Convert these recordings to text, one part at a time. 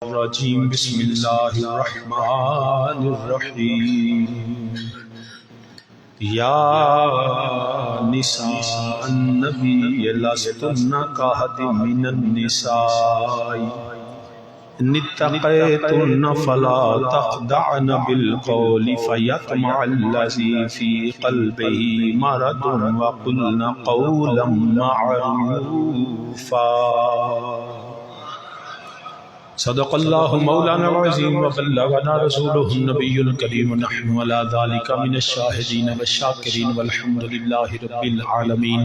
الرجیم بسم اللہ الرحمن الرحیم یا نساء النبی لستن کاحد من النساء ان اتقیتن فلا تخدعن بالقول فیطمع الذی فی قلبہ مرض وقلن قولا معروفا۔ صدق اللہ مولانا العظیم وبلغنا رسولہ النبی الکریم ونحن علی ذلک من الشاہدین والشاکرین والحمد للہ رب العالمین۔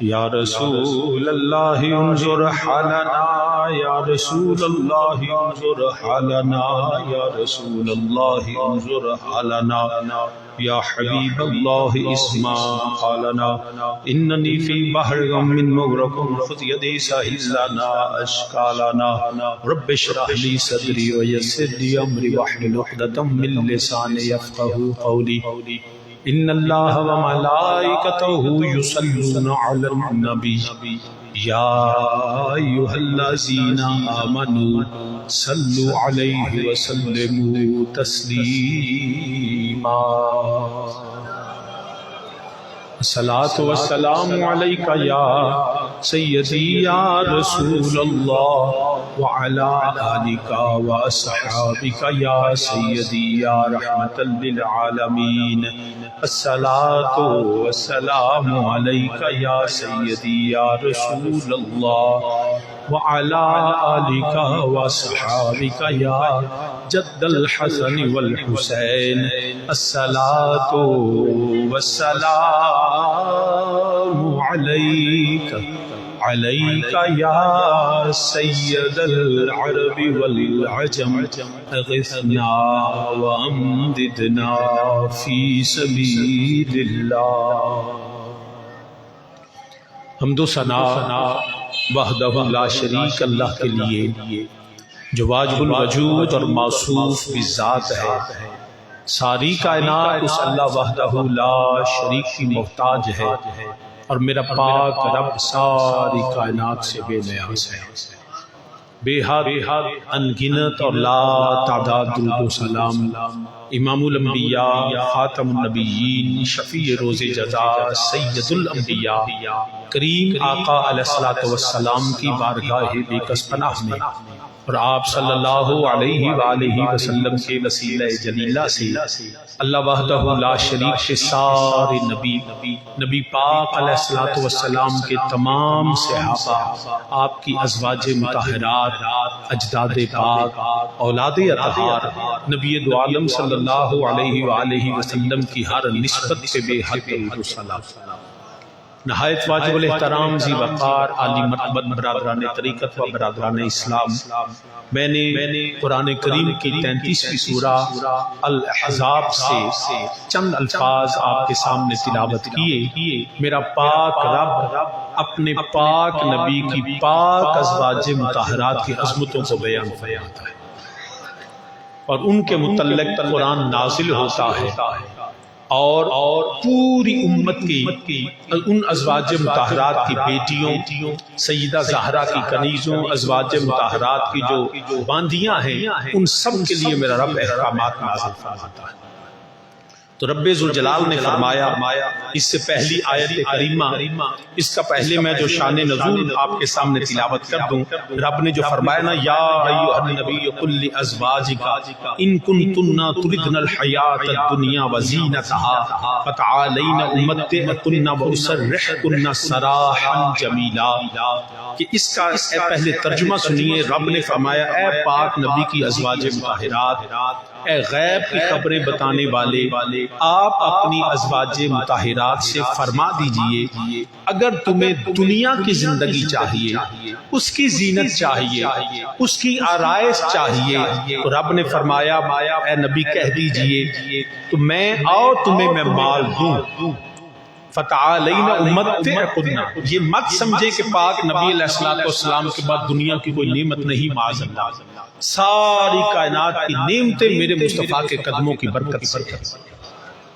یا رسول اللہ انظر حالنا، یا رسول اللہ انظر حالنا، یا رسول اللہ انظر حالنا، یا حبیب اللہ اسمع قالنا، اننی فی بحر غم مغرق خذ یدی ساحل لنا اشکالنا، رب اشرح لی صدری ویسر لی امری واحلل عقدۃ من لسانی یفقهوا قولی۔ ان اللہ وملائکتہ یصلون علی النبی یا ایھا الذین آمنوا صلوا علیہ وسلموا تسلیما۔ الصلاۃ والسلام علیک یا سیدی یا رسول اللہ وعلی آلک واصحابک یا سیدی یا رحمۃ للعالمین۔ الصلاۃ والسلام علیک یا سیدی یا رسول اللہ وعلی آلک واصحابک یا جد الحسن والحسین۔ الصلاۃ والسلام علیک یا سید العرب والعجم، اغثنا وامددنا فی سبیل اللہ۔ حمد و ثنا وحدہ لا شریک اللہ کے لیے جو واجب الوجود اور موصوف بالذات ہے۔ ساری کائنات اس اللہ وحدہ لا شریک کی محتاج ہے، اور میرا پاک رب ساری کائنات سے بے نیاز ہے۔ بے حد انگنت اور لا تعداد درود و سلام امام الانبیاء خاتم النبیین شفیع روز جزا سید الانبیاء کریم آقا علیہ الصلوۃ والسلام کی بارگاہ بے کس پناہ میں، اور آپ صلی اللہ علیہ وآلہ وسلم کے وسیلہ جلیلہ سے اللہ وحدہ لا شریک کے سارے نبی پاک علیہ الصلوۃ والسلام کے تمام صحابہ، آپ کی ازواج مطہرات، اجداد پاک، اولاد اطہار، نبی دو عالم صلی اللہ علیہ وآلہ وسلم کی ہر نسبت پہ بے حد درود و سلام۔ نہایت واجب الاحترام ذی وقار عالی مرتبت برادران طریقت و برادران اسلام، میں نے قرآن کریم کی 33ویں سورہ الاحزاب سے چند الفاظ آپ کے سامنے تلاوت کیے۔ میرا پاک رب اپنے پاک نبی کی پاک ازواج مطہرات کی عظمتوں کو بیان فرماتا ہے، اور ان کے متعلق قرآن نازل ہوتا ہے، اور پوری امت کی ان ازواج مطہرات کی بیٹیوں، سیدہ زہرا کی کنیزوں، ازواج مطہرات کی جو باندیاں ہیں، ان سب کے لیے میرا رب احکامات نازل فرماتا ہے۔ تو رب ذوالجلال نے فرمایا، اس سے پہلی آیت کریمہ، اس کا پہلے میں جو شان نزول آپ کے سامنے تلاوت کر دوں، رب نے جو فرمایا نا، یا ایھا النبی قل لازواجک ان کنتن تردن الحیاۃ الدنیا وزینتہا فتعالین امتعکن واسرحکن سراحا جمیلا، کہ اس کا پہلے ترجمہ سنیے۔ رب نے فرمایا، اے پاک نبی کی ازواج مطہرات، اے غیب کی خبریں بتانے والے، آپ اپنی ازواج مطہرات سے فرما دیجئے اگر تمہیں دنیا کی زندگی چاہیے، اس کی زینت چاہیے، اس کی آرائش چاہیے، تو رب نے فرمایا، اے نبی کہہ دیجئے تو میں اور تمہیں میں مال دوں۔ فتعالین امتعکن، یہ مت سمجھے کہ پاک نبی علیہ الصلوۃ والسلام کے بعد دنیا کی کوئی نعمت نہیں، معاذ اللہ، ساری کائنات کی نعمتیں میرے مصطفیٰ کے قدموں کی برکت سے۔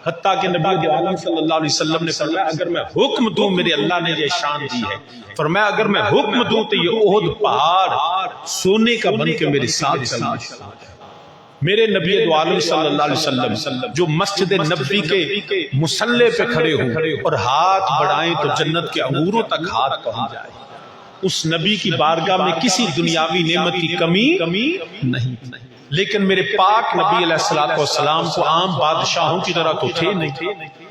حتیٰ کہ نبی عالم صلی اللہ علیہ وسلم نے فرمایا اگر میں حکم دوں، میرے اللہ نے یہ شان دی ہے، فرمایا اگر میں حکم دوں تو یہ احد پہاڑ سونے کا بن کے میرے ساتھ چلنا شروع ہو جائے۔ میرے نبی عالم صلی اللہ علیہ وسلم جو مسجد نبوی کے مصلے پہ کھڑے ہوں اور ہاتھ بڑھائیں تو جنت کے انگوروں تک ہاتھ پہنچ جائے، اس نبی کی بارگاہ میں کسی دنیاوی نعمت کی کمی نہیں۔ لیکن میرے پاک نبی علیہ السلام کو عام بادشاہوں کی طرح تو تھے نہیں،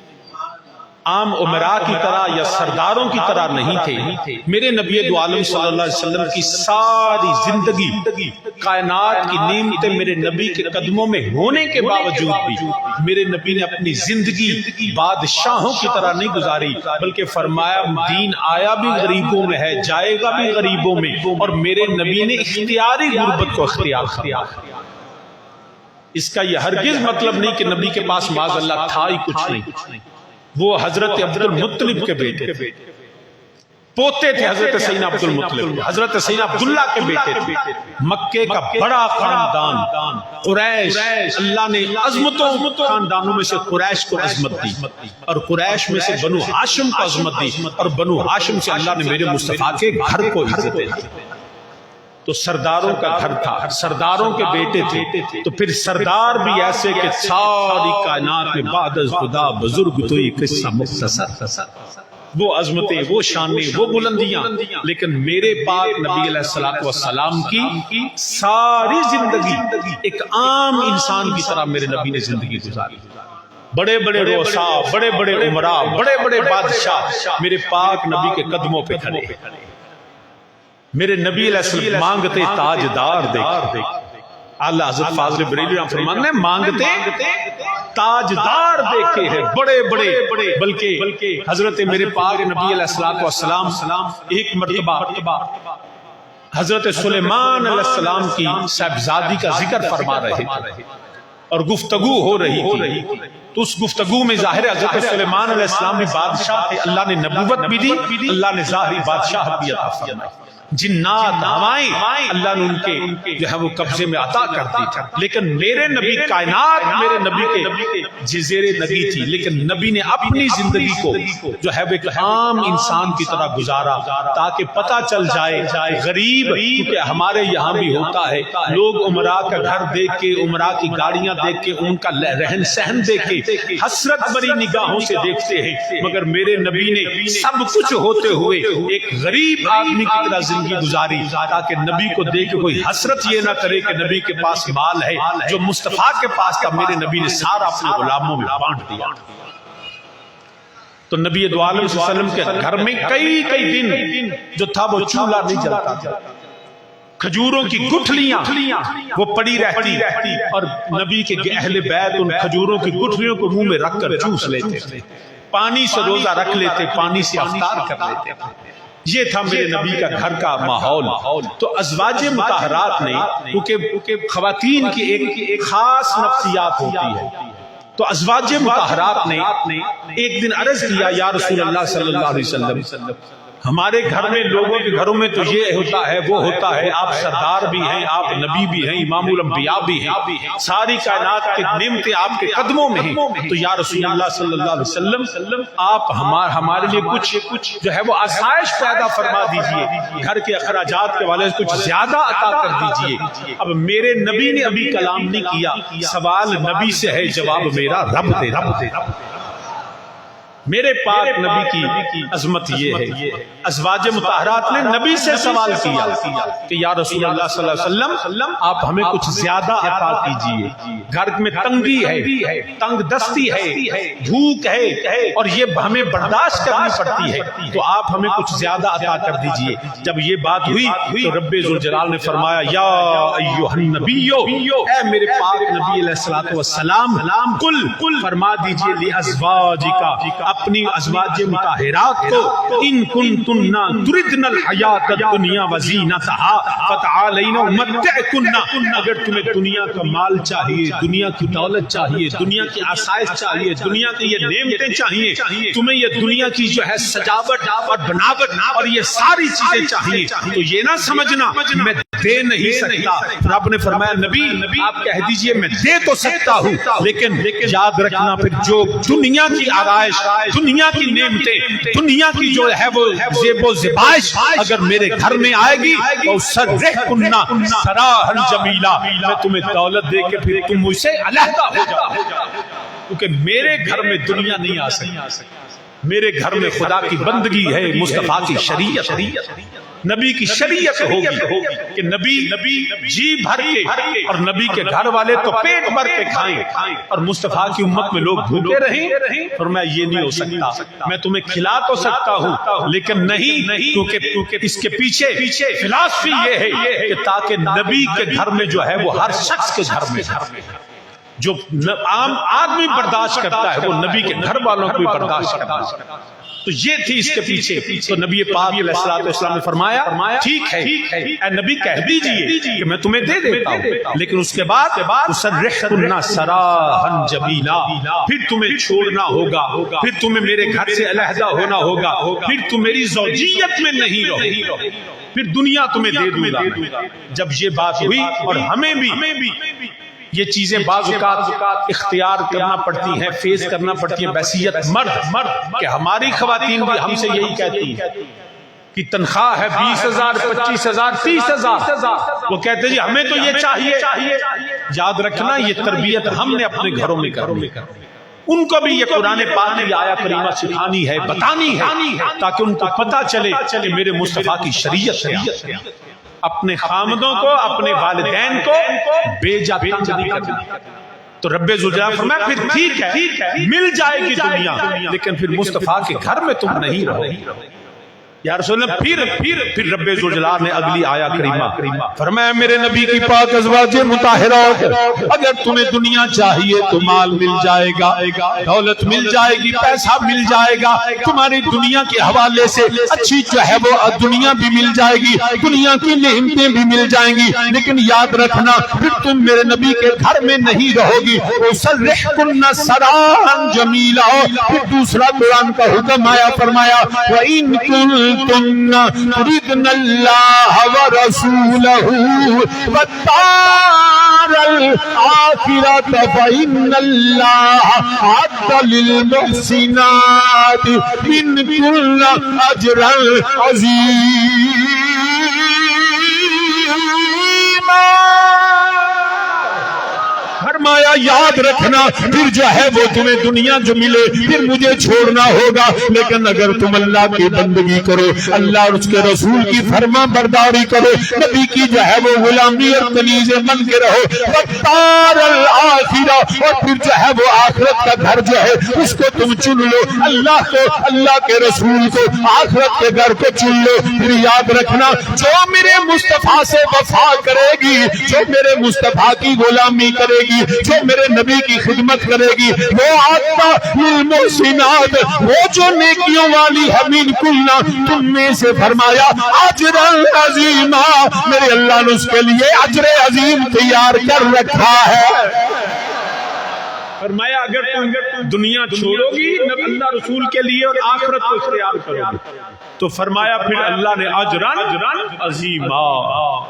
عام امراء کی طرح یا سرداروں کی طرح نہیں تھے۔ میرے نبی دو عالم صلی اللہ علیہ وسلم کی ساری زندگی کائنات کی نعمتیں میرے نبی کے قدموں میں ہونے کے باوجود بھی میرے نبی نے اپنی زندگی بادشاہوں کی طرح نہیں گزاری، بلکہ فرمایا دین آیا بھی غریبوں میں ہے، جائے گا بھی غریبوں میں، اور میرے نبی نے اختیاری غربت کو اختیار کیا۔ اس کا یہ ہرگز مطلب نہیں کہ نبی کے پاس معاذ اللہ تھا ہی کچھ نہیں۔ وہ حضرت عبد المطلب کے بیٹے تھے، پوتے تھے حضرت سیدنا عبد المطلب، حضرت سیدنا عبداللہ کے بیٹے تھے۔ مکے کا بڑا خاندان قریش، اللہ نے عظمتوں خاندانوں میں سے قریش کو عظمت دی، اور قریش میں سے بنو ہاشم کو عظمت دی، اور بنو ہاشم سے اللہ نے میرے مصطفیٰ کے گھر کو عزت دی۔ تو سرداروں کا گھر تھا، سرداروں کے بیٹے تھے، تو پھر سردار بھی ایسے کہ ساری کائنات میں بعد از خدا بزرگ تو یہ قصہ مختصر، وہ عظمتیں، وہ شانیں، وہ بلندیاں، لیکن میرے پاک نبی علیہ السلام کی ساری زندگی ایک عام انسان کی طرح میرے نبی نے زندگی گزاری۔ بڑے بڑے رؤساء، بڑے بڑے عمراء، بڑے بڑے بادشاہ میرے پاک نبی کے قدموں پہ کھڑے۔ میرے نبی علیہ السلام مانگتے تاجدار دیکھے، اعلیٰ حضرت فاضل بریلوی رحمۃ اللہ نے مانگتے تاجدار دیکھے ہیں، بڑے بڑے، بلکہ حضرت میرے پاک نبی علیہ السلام ایک مرتبہ حضرت سلیمان علیہ السلام کی صاحبزادی کا ذکر فرما رہے تھے اور گفتگو ہو رہی تھی، تو اس گفتگو میں ظاہر حضرت سلیمان علیہ السلام نے بادشاہ تھے، اللہ نے نبوت بھی دی، اللہ نے ظاہری بادشاہ بھی عطا فرمائی، جنات ہوائیں اللہ نے ان کے جو ہے وہ قبضے میں عطا کر دی تھا، لیکن میرے نبی کائنات میرے نبی کے جزیرے نگی تھی، لیکن نبی نے اپنی زندگی کو جو ہے وہ ایک عام انسان کی طرح گزارا، تاکہ پتہ چل جائے غریب، کیونکہ ہمارے یہاں بھی ہوتا ہے، لوگ عمراء کا گھر دیکھ کے، عمراء کی گاڑیاں دیکھ کے، ان کا رہن سہن دیکھ کے حسرت بری نگاہوں سے دیکھتے ہیں، مگر میرے نبی نے سب کچھ ہوتے ہوئے ایک غریب آدمی کی طرح زندگی گزاری، تاکہ نبی کو دیکھ کے کوئی حسرت یہ نہ کرے کہ نبی کے پاس مال ہے، جو مصطفیٰ کے پاس تھا میرے نبی نے سارا اپنے غلاموں میں بانٹ دیا۔ تو نبی دو عالم صلی اللہ علیہ وسلم کے گھر میں کئی دن جو تھا وہ چولہا نہیں جلتا تھا، کھجوروں کی گٹھلیاں وہ پڑی رہتی، اور نبی کے اہل بیت ان کھجوروں کی گٹھلیوں کو منہ میں رکھ کر چوس لیتے تھے، پانی سے روزہ رکھ لیتے، پانی سے افطار کر لیتے تھے۔ یہ تھا میرے نبی کا گھر کا ماحول۔ تو ازواج مطہرات نے، کیونکہ خواتین کی ایک خاص نفسیات ہوتی ہے، تو ازواج مطہرات نے ایک دن عرض کیا، یا رسول اللہ صلی اللہ علیہ وسلم، ہمارے گھر میں، لوگوں کے گھروں میں تو یہ ہوتا ہے، وہ ہوتا ہے، آپ سردار بھی ہیں، آپ نبی بھی ہیں، امام الانبیاء بھی ہیں، ساری کائنات کی نعمتیں آپ کے قدموں میں ہیں، تو یا رسول اللہ صلی اللہ علیہ وسلم آپ ہمارے لیے کچھ جو ہے وہ آسائش پیدا فرما دیجئے، گھر کے اخراجات کے والے کچھ زیادہ عطا کر دیجئے۔ اب میرے نبی نے ابھی کلام نہیں کیا، سوال نبی سے ہے، جواب میرا رب دے۔ میرے پاک نبی کی عظمت یہ ہے، ازواج مطہرات نے نبی سے سوال کیا کہ یا رسول اللہ صلی اللہ علیہ وسلم آپ ہمیں کچھ زیادہ عطا کیجئے، گھر میں تنگی ہے، تنگ دستی ہے، بھوک ہے، اور یہ ہمیں برداشت کرنی پڑتی ہے، تو آپ ہمیں کچھ زیادہ عطا کر دیجئے۔ جب یہ بات ہوئی تو رب ذوالجلال نے فرمایا، یا ایھا النبی، اے میرے پاک نبی علیہ السلام، قل فرما دیجئے لازواجک، اپنی ازواج مطہرات کو، ان کنتن تردن الحیات الدنیا وزینتها فتعالین امتعکن، اگر تمہیں دنیا کا مال چاہیے، دنیا کی دولت چاہیے، دنیا کی آسائش چاہیے، دنیا کی یہ نعمتیں چاہیے، تمہیں یہ دنیا کی جو ہے سجاوٹ اور بناوٹ اور یہ ساری چیزیں چاہیے، تو یہ نہ سمجھنا میں دے نہیں سکتا. رب نے فرمایا نبی آپ کہہ دیجئے میں دے تو سکتا ہوں، لیکن یاد رکھنا پھر جو دنیا کی آرائش، دنیا کی نعمتیں، دنیا کی جو ہے وہ زیب و زبائش اگر میرے گھر میں آئے گی تو سرحکن سراحا جمیلا، میں تمہیں دولت دے کے پھر تم مجھ سے علیحدہ ہو جاؤ، کیونکہ میرے گھر میں دنیا نہیں آ سکتی. میرے گھر میں خدا کی بندگی ہے، مصطفیٰ کی شریعت، نبی کی شریعت ہوگی کہ نبی جی بھر کے اور نبی کے گھر والے تو پیٹ بھر کے کھائیں اور مصطفیٰ کی امت میں لوگ بھوکے رہیں. اور میں یہ نہیں ہو سکتا، میں تمہیں کھلا تو سکتا ہوں لیکن نہیں، کیونکہ اس کے پیچھے فلسفی یہ ہے کہ تاکہ نبی کے گھر میں جو ہے وہ ہر شخص کے گھر میں جو عام آدمی برداشت کرتا ہے وہ نبی کے گھر والوں کو بھی برداشت کرتا ہے. تو یہ تھی اس کے پیچھے. تو نبی پاک علیہ السلام نے فرمایا ٹھیک ہے اے نبی کہہ دیجئے کہ میں تمہیں دے دیتا ہوں، لیکن اس کے بعد سرحکن سراحا جمیلا، پھر تمہیں چھوڑنا ہوگا، پھر تمہیں میرے گھر سے علیحدہ ہونا ہوگا، پھر تم میری زوجیت میں نہیں رہو، پھر دنیا تمہیں دے دوں گا. جب یہ بات ہوئی اور ہمیں بھی یہ چیزیں بعض اوقات اختیار کرنا پڑتی ہیں، فیس کرنا پڑتی ہیں بحیثیت مرد کہ ہماری خواتین بھی ہم سے یہی کہتی ہیں کہ تنخواہ ہے 20,000 25,000 30,000، وہ کہتے جی ہمیں تو یہ چاہیے. یاد رکھنا یہ تربیت ہم نے اپنے گھروں میں کرنی، ان کو بھی یہ قرآن پاک کی آیت کریمہ سکھانی ہے، بتانی ہے، تاکہ ان کو پتہ چلے کہ میرے مصطفیٰ کی شریعت ہے. اپنے خامدوں کو، اپنے والدین کو بے جا تنگ نہیں کرنا. تو رب ذوالجلال فرمایا پھر ٹھیک ہے مل جائے گی دنیا، لیکن پھر مصطفیٰ کے گھر میں تم نہیں رہو. یا رسول اللہ پھر رب ذوالجلال نے اگلی آیا کریمہ فرمایا میرے نبی کی پاک ازواج مطہرات اگر تمہیں دنیا چاہیے تو مال مل جائے گا، دولت مل جائے گی، پیسہ مل جائے گا، تمہاری دنیا کے حوالے سے اچھی جو ہے وہ دنیا بھی مل جائے گی، دنیا کی نعمتیں بھی مل جائیں گی، لیکن یاد رکھنا پھر تم میرے نبی کے گھر میں نہیں رہو گی. سرحکن سراحا جمیلا، پھر دوسرا قرآن کا حکم آیا، فرمایا وَإِن كُنتُنَّ تُرِدْنَ اللَّهَ وَرَسُولَهُ وَالدَّارَ الْآخِرَةَ فَإِنَّ اللَّهَ أَعَدَّ لِلْمُحْسِنَاتِ مِنكُنَّ أَجْرًا عَظِيمًا. فرمایا یاد رکھنا پھر جو ہے وہ تمہیں دنیا جو ملے پھر مجھے چھوڑنا ہوگا، لیکن اگر تم اللہ کی بندگی کرو، اللہ اور اس کے رسول کی فرما برداری کرو، نبی کی جو ہے وہ غلامی اور کنیزیں بن کے رہو، وَالدَّارَ الْآخِرَةَ، اور پھر جو ہے وہ آخرت کا گھر جو ہے اس کو تم چن لو، اللہ کو، اللہ کے رسول کو، آخرت کے گھر کو چن لو. پھر یاد رکھنا جو میرے مصطفیٰ سے وفا کرے گی، جو میرے مصطفیٰ کی غلامی کرے گی، جو میرے نبی کی خدمت کرے گی، وہ آتا للمحسنات، وہ جو نیکیوں والی ہے منکن، تم میں سے فرمایا اجرا عظیما، میرے اللہ نے اس کے لیے اجر عظیم تیار کر رکھا ہے. فرمایا اگر تم دنیا چھوڑو گی اللہ رسول کے لیے اور آخرت کو اختیار کرو گی تو فرمایا پھر اللہ نے اجرا عظیما.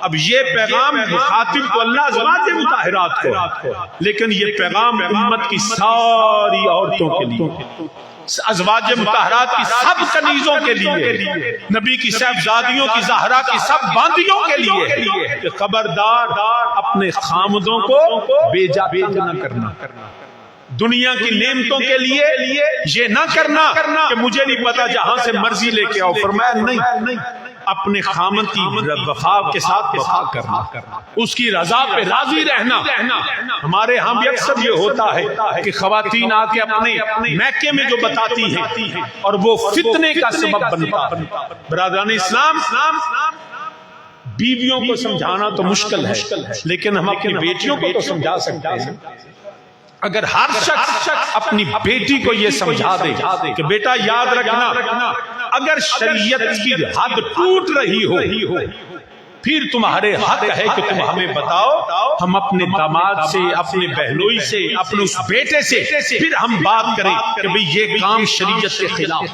اب یہ پیغام مخاطب تو اللہ ازواج مطہرات کو، لیکن یہ پیغام امت کی ساری عورتوں کے لیے، ازواج مطہرات کی سب کنیزوں کے لیے، نبی کی صاحبزادیوں کی زہرا کی سب باندیوں کے لیے کہ خبردار اپنے خامدوں کو بے جا تنگ نہ کرنا. دنیا کی نعمتوں کے لیے یہ نہ کرنا کہ مجھے نہیں پتا جہاں سے مرضی لے کے آؤ. فرمایا نہیں، اپنے خامن کی وفا کے ساتھ وفا کرنا، اس کی رضا پہ راضی رہنا. ہمارے ہاں بھی اکثر یہ ہوتا ہے کہ خواتین آ کے اپنے میکے میں جو بتاتی ہیں اور وہ فتنے کا سبب بنتا. برادران اسلام، بیویوں کو سمجھانا تو مشکل ہے، لیکن ہم اپنی بیٹیوں کو تو سمجھا سکتے ہیں. اگر ہر شخص اپنی بیٹی کو یہ سمجھا دے کہ بیٹا یاد رکھنا اگر شریعت کی حد ٹوٹ رہی ہو پھر تمہارے حق ہے کہ تم ہمیں بتاؤ، ہم اپنے داماد سے، اپنے بہنوئی سے، اپنے اس بیٹے سے پھر ہم بات کریں کہ بھئی یہ کام شریعت کے خلاف.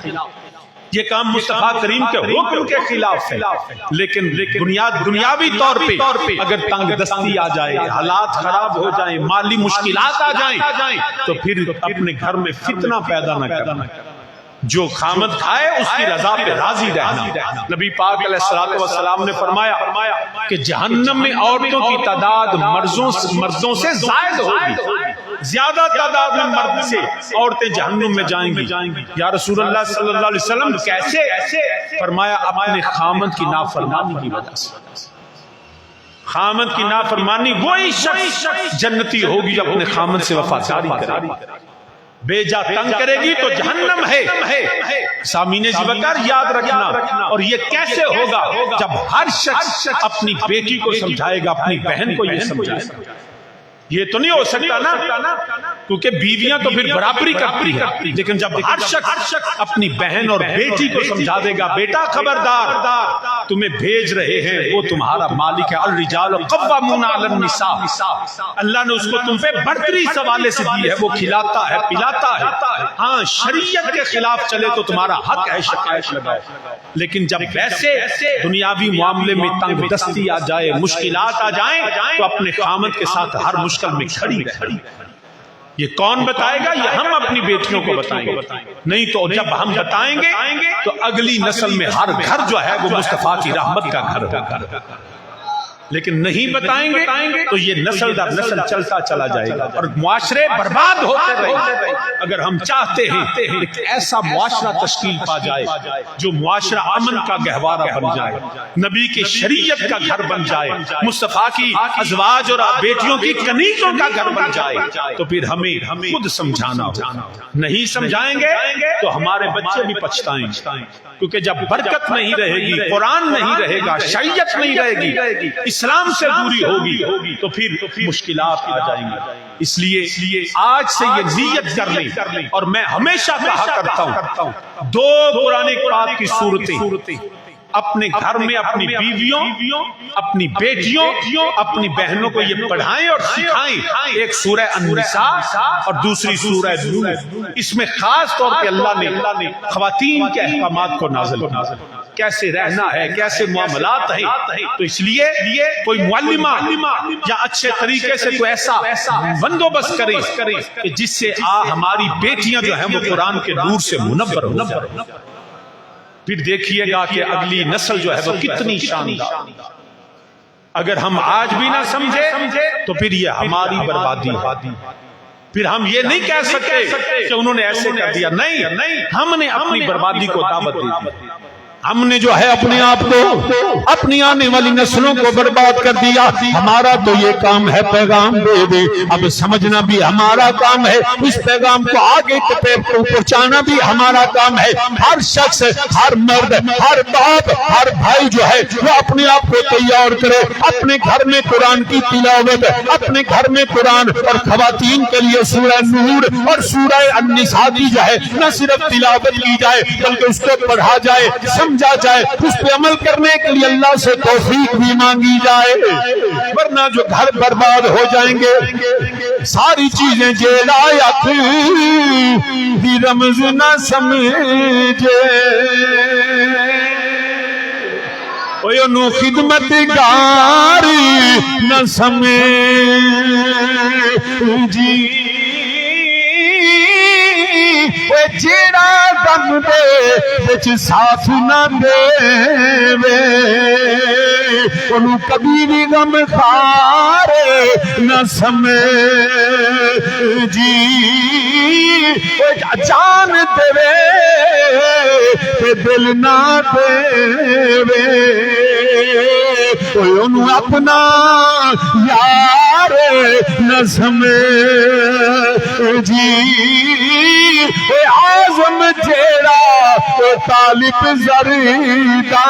یہ کام مصطفیٰ کریم کے حکم کے خلاف ہے، لیکن دنیاوی طور پہ اگر تنگ دستی آ جائے، حالات خراب ہو جائیں، مالی مشکلات آ جائیں، تو پھر اپنے گھر میں فتنہ پیدا نہ کرنا۔ جو خامد کھائے اس کی رضا پہ راضی رہنا۔ نبی پاک علیہ الصلوۃ والسلام نے فرمایا کہ جہنم میں عورتوں کی تعداد مردوں سے زائد ہوگی، زیادہ تعداد میں مرد سے عورتیں جہنم میں جائیں گی۔ یا رسول اللہ صلی اللہ علیہ وسلم کیسے؟ فرمایا اپنے خامد کی نافرمانی کی وجہ سے۔ خامد کی نافرمانی وہی شخص جنتی ہوگی جو اپنے خامد سے وفاداری کرے گی۔ بے جا تنگ کرے گی تو جہنم ہے۔ سامعین ذی وقار یاد رکھنا، اور یہ کیسے ہوگا؟ جب ہر شخص اپنی بیٹی کو سمجھائے گا، اپنی بہن کو یہ سمجھائے گا۔ یہ تو نہیں ہو سکتا نا، کیونکہ بیویاں تو پھر برابری کرتی ہیں، لیکن جب ہر شخص اپنی بہن اور بیٹی کو سمجھا دے گا، بیٹا خبردار، تمہیں بھیج رہے ہیں، وہ تمہارا مالک ہے، الرجال قوامون علی النساء، اللہ نے اس کو تم پہ برتری اس حوالے سے دی ہے، وہ کھلاتا ہے پلاتا ہے۔ ہاں شریعت کے خلاف چلے تو تمہارا حق ہے شکایت لگاؤ، لیکن جب ویسے دنیاوی معاملے میں تنگ دستی آ جائے، مشکلات آ جائیں، تو اپنے خامد کے ساتھ ہر مشکل میں کھڑی رہے۔ یہ کون بتائے گا؟ یہ ہم اپنی بیٹیوں کو بتائیں گے، نہیں تو جب ہم بتائیں گے تو اگلی نسل میں ہر گھر جو ہے وہ مصطفیٰ کی رحمت کا گھر ہوگا، لیکن نہیں بتائیں گے تو یہ نسل در نسل چلتا چلا جائے گا اور معاشرے برباد ہوتے رہیں گے۔ اگر ہم چاہتے ہیں ایک ایسا معاشرہ تشکیل پا جائے جو معاشرہ امن کا گہوارہ بن جائے، نبی کی شریعت کا گھر بن جائے، مصطفیٰ کی ازواج اور بیٹیوں کی کنیزوں کا گھر بن جائے، تو پھر ہمیں خود سمجھانا ہوگا۔ نہیں سمجھائیں گے تو ہمارے بچے بھی پچھتائیں گے، کیونکہ جب برکت نہیں رہے گی، قرآن نہیں رہے گا، شریعت نہیں رہے گی، اسلام سے دوری ہوگی، تو پھر مشکلات آ جائیں گی۔ اس لیے آج سے یہ نیت کر لیں، اور میں ہمیشہ کہا کرتا ہوں، دو قرآن پاک کی صورتیں اپنے گھر میں اپنی بیویوں، اپنی بیٹیوں، اپنی بہنوں کو یہ پڑھائیں اور سکھائیں۔ ایک سورہ النساء اور دوسری سورہ نور۔ اس میں خاص طور پہ اللہ نے خواتین کے احکامات کو نازل کیا، کیسے رہنا ہے، کیسے معاملات ہیں۔ تو اس لیے کوئی معلمہ یا اچھے طریقے سے کوئی ایسا بندوبست کرے کہ جس سے ہماری بیٹیاں جو ہیں وہ قرآن کے نور سے منور ہو جائیں۔ پھر دیکھیے گا کہ اگلی نسل جو ہے وہ کتنی شاندار۔ اگر ہم آج بھی نہ سمجھے تو پھر یہ ہماری بربادی ہے۔ پھر ہم یہ نہیں کہہ سکتے کہ انہوں نے ایسے کر دیا، نہیں، ہم نے اپنی بربادی کو دعوت دی، ہم نے جو ہے اپنے آپ کو، اپنی آنے والی نسلوں کو برباد کر دیا۔ ہمارا تو یہ کام ہے پیغام دے دے، اب سمجھنا بھی ہمارا کام ہے، اس پیغام کو آگے پہنچانا بھی ہمارا کام ہے۔ ہر شخص، ہر مرد، ہر باپ، ہر بھائی جو ہے وہ اپنے آپ کو تیار کرے، اپنے گھر میں قرآن کی تلاوت، اپنے گھر میں قرآن، اور خواتین کے لیے سورہ نور اور سورہ النساء کی جو ہے نہ صرف تلاوت کی جائے بلکہ اس کو پڑھا جائے، سمجھا جائے، اس پہ عمل کرنے کے لیے اللہ سے توفیق بھی مانگی جائے، ورنہ جو گھر برباد ہو جائیں گے۔ ساری چیزیں جیلایت بھی رمز نہ سمجھے، نو خدمت گاری نہ سمجھی، جیڑا دم دے وچ ساتھ نہ دے وے، انہوں کبھی بھی غم خارے نہ سمجھی، جان دے وے تے دل نہ دے وے، انہوں اپنا یار نہ سمجھی، آزم جیڑا طالب زریدہ،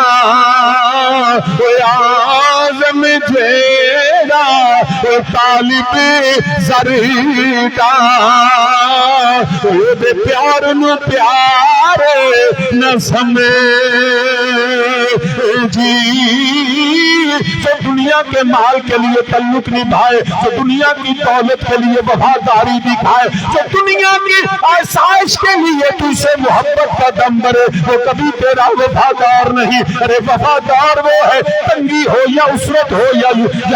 آزم جیڑا طالب زریدہ، دے پیار نو پیار نہ سمجھی، دنیا کے مال کے لیے تعلق نبھائے، جو دنیا کی دولت کے لیے وفاداری دکھائے، جو دنیا کی آسائش کے لیے تجھ سے محبت کا دم بھرے، وہ کبھی تیرا وفادار نہیں۔ ارے وفادار وہ ہے، تنگی ہو یا اسرت ہو یا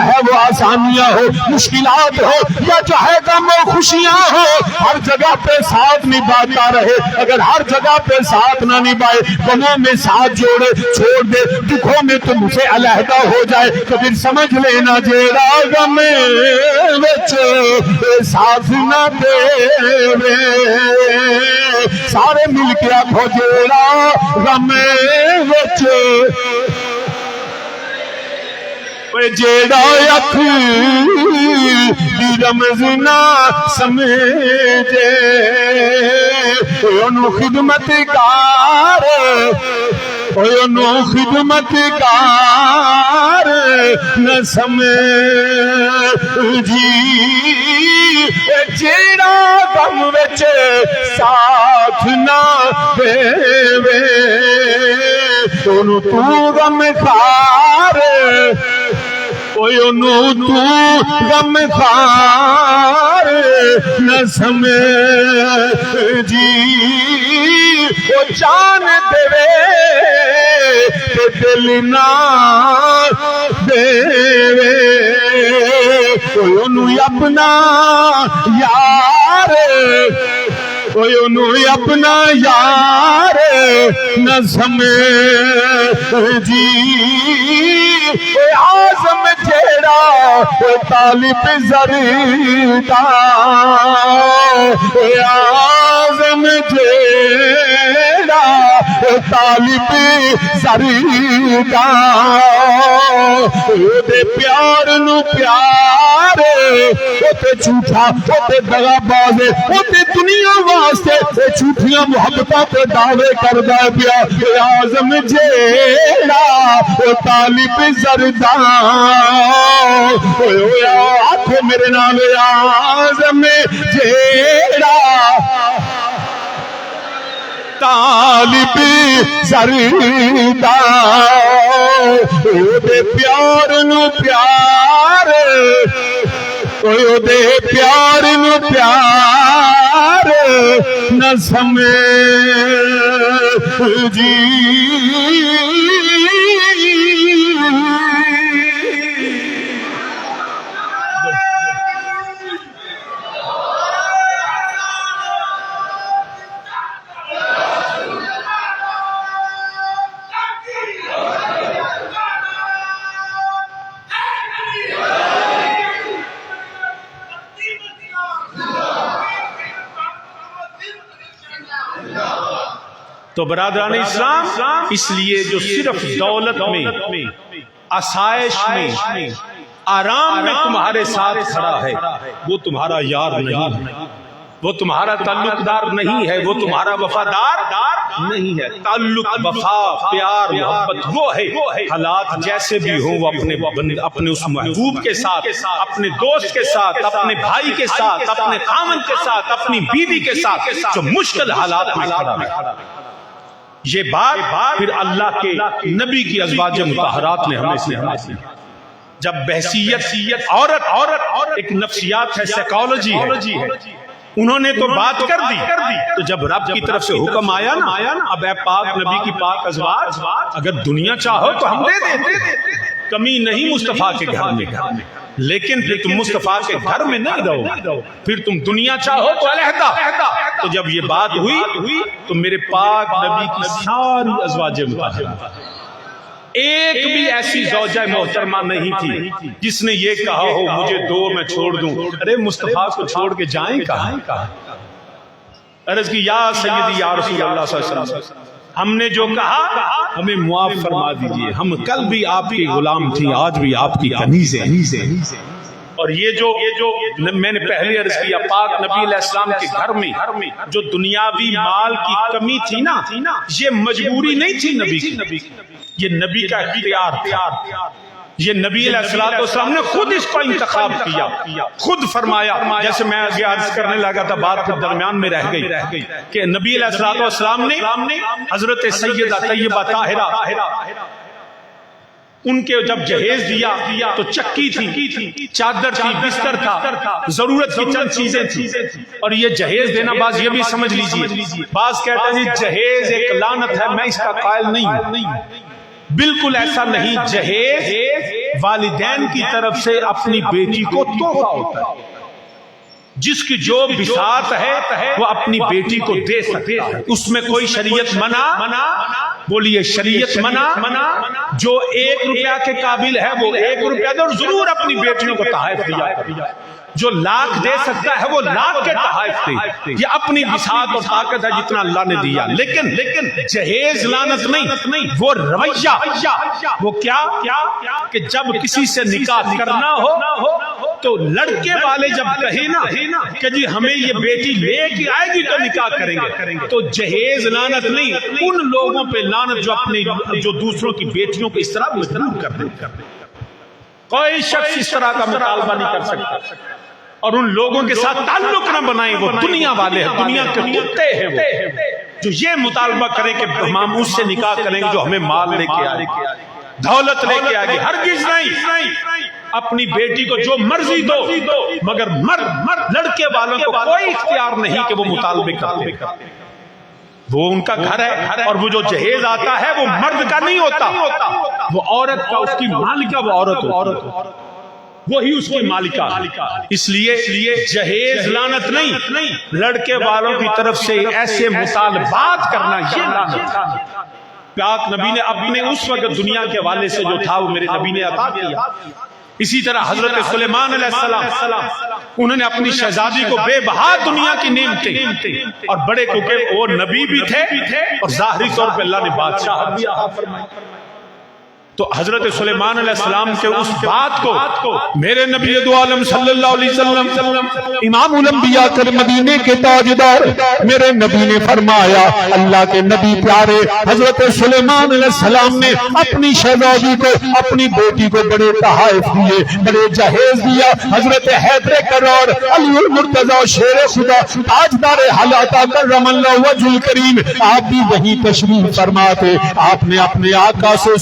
ہے وہ آسانیاں ہو، مشکلات ہو یا چاہے غم و خوشیاں ہو، ہر جگہ پہ ساتھ نبھاتا رہے۔ اگر ہر جگہ پہ ساتھ نہ نبھائے، غموں میں ساتھ جوڑے چھوڑ دے، دکھوں میں تم سے علیحدہ ہو جائے، تو پھر سمجھ لینا جیڑا غم وچ ساتھ نہ دے، سارے مل کے آکھو جیڑا غم وچ جیڑا اکھ دی رمز نہ سمجھے، انہوں خدمت کار، انہوں خدمت کار نہ سمجھی، جیڑا غم وچ ساتھ نہ دے، انہوں تو غم خار، انہوں تو غم خار نہ سمجھی، وہ جان دے تے دل نہ دے، انہوں اپنا یار، انہوں اپنا یار نہ سمجھی، آزم جیڑا طالب زردہ، آزم جیڑا طالب زردہ، دے پیار نو پیار، تے جھوٹا تے دغا باز، تے دنیا واسطے جھوٹیاں محبتاں تے دعوے کردا پیا، آزم جیڑا طالب زردہ، آکھو میرے نال آزم جیڑا طالب زردہ، دے پیار نو پیار، دے پیار نو پیار نہ سمجھی، تو برادران اسلام، اس لیے جو صرف دولت میں، آسائش میں، آرام میں تمہارے ساتھ کھڑا ہے، وہ تمہارا یار نہیں ہے، وہ تمہارا تعلق دار نہیں ہے، وہ تمہارا وفادار نہیں ہے۔ تعلق، وفا، پیار، محبت وہ ہے، حالات جیسے بھی ہوں وہ اپنے اس محبوب کے ساتھ، اپنے دوست کے ساتھ، اپنے بھائی کے ساتھ، اپنے خاوند کے ساتھ، اپنی بیوی کے ساتھ، جو مشکل حالات میں کھڑا ہے۔ یہ بات پھر اللہ کے نبی کی ازواج مطہرات نے ہمیں سکھائی دی۔ جب بحثیت عورت ایک نفسیات ہے، سائیکالوجی ہے، انہوں نے تو بات کر دی، تو جب رب کی طرف سے حکم آیا نا، اب اے پاک نبی کی پاک ازواج، اگر دنیا چاہو تو ہم دے دیتے، کمی نہیں مصطفیٰ کے گھر میں، لیکن پھر تم مصطفیٰ کے گھر میں نہیں رہو، پھر تم دنیا چاہو تو علیحدہ۔ تو جب یہ بات ہوئی تو میرے پاک نبی کی ساری ازواج مطہرات، ایک بھی ایسی زوجہ محترمہ نہیں تھی جس نے یہ کہا ہو مجھے دو میں چھوڑ دوں۔ ارے مصطفیٰ کو چھوڑ کے جائیں کہاں؟ عرض کی یا سیدی یا رسول اللہ صلی اللہ علیہ وسلم، ہم نے جو کہا ہمیں معاف فرما دیجئے، ہم کل بھی آپ کے غلام تھی، آج بھی آپ کی کنیز ہیں۔ اور یہ جو میں نے پہلے عرض کیا، پاک نبی علیہ السلام کے گھر میں جو دنیاوی مال کی کمی تھی نا، یہ مجبوری نہیں تھی نبی کی، یہ نبی کا اختیار تھا۔ یہ نبی علیہ السلام نے خود اس کو انتخاب کیا، خود فرمایا۔ جیسے میں آگے عرض کرنے لگا تھا، بات پھر درمیان میں رہ گئی کہ نبی علیہ السلام نے حضرت سیدہ طیبہ طاہرہ ان کے جب جہیز دیا تو چکی تھی، چادر تھی، بستر تھا، ضرورت کی چند چیزیں تھی. اور یہ جہیز دینا، بعض یہ بھی سمجھ لیجئے، بعض کہتے ہیں جہیز ایک لعنت ہے، میں اس کا قائل نہیں ہوں. بالکل ایسا نہیں. جہیز والدین کی طرف سے اپنی بیٹی کو تحفہ ہوتا ہے. جس کی جو بساط ہے وہ اپنی بیٹی کو دے سکتا ہے، اس میں کوئی شریعت منع، بولیے شریعت منع. جو 1 روپیہ کے قابل ہے وہ 1 روپیہ دے، اور ضرور اپنی بیٹیوں کو تحائف دیا. جو لاکھ دے سکتا ہے وہ لاکھ کے تحائف دے. یہ اپنی بساط اور طاقت ہے جتنا اللہ نے دیا. لیکن جہیز لعنت نہیں، وہ رویہ. وہ کیا کہ جب کسی سے نکاح کرنا ہو تو لڑکے والے جب کہیں نا کہ جی ہمیں یہ بیٹی لے کے آئے گی تو نکاح کریں گے، تو جہیز لعنت نہیں، ان لوگوں پہ لعنت جو دوسروں کی بیٹیوں کو اس طرح مجبور کر دیں. کوئی شخص اس طرح کا مطالبہ نہیں کر سکتا. اور ان لوگوں کے ساتھ تعلق نہ بنائیں، وہ دنیا والے ہیں، دنیا کے کتے ہیں وہ، جو یہ مطالبہ کریں کہ ہم اس سے نکاح کریں گے جو ہمیں مال لے کے آئے، دولت لے کے آئے گی. ہرگز نہیں. اپنی بیٹی کو جو مرضی دو، مگر مرد لڑکے والوں کو کوئی اختیار نہیں کہ وہ مطالبے کرتے. وہ ان کا گھر ہے، اور وہ جو جہیز آتا ہے وہ مرد کا نہیں ہوتا، وہ عورت کا، اس کی مالکہ وہ عورت، وہی اس کی مالکہ. اس لیے جہیز لعنت نہیں، لڑکے والوں کی طرف سے ایسے مطالبات کرنا یہ لعنت. پاک نبی نے اپنے اس وقت دنیا کے والے سے جو تھا وہ میرے نبی نے عطا کیا. اسی طرح حضرت سلیمان علیہ السلام، انہوں نے اپنی شہزادی کو بے بہا دنیا کی نعمتیں، اور بڑے کیونکہ وہ نبی بھی تھے اور ظاہری طور پہ اللہ نے بادشاہ بھی عطا فرمائی. تو حضرت سلیمان علیہ السلام کے اس بات کو میرے نبی دو عالم صلی اللہ علیہ وسلم، امام الانبیاء کے مدینے کے تاجدار میرے نبی نے فرمایا، اللہ کے نبی پیارے حضرت سلیمان علیہ السلام نے اپنی شہزادی کو، اپنی بیٹی کو بڑے تحائف دیے، بڑے جہیز دیا. حضرت حیدر کرار علی المرتضی شیر خدا تاجدار حالات کرم اللہ وجہ الکریم، آپ بھی وہیں تشریف فرما تھے. آپ نے اپنے آقا سے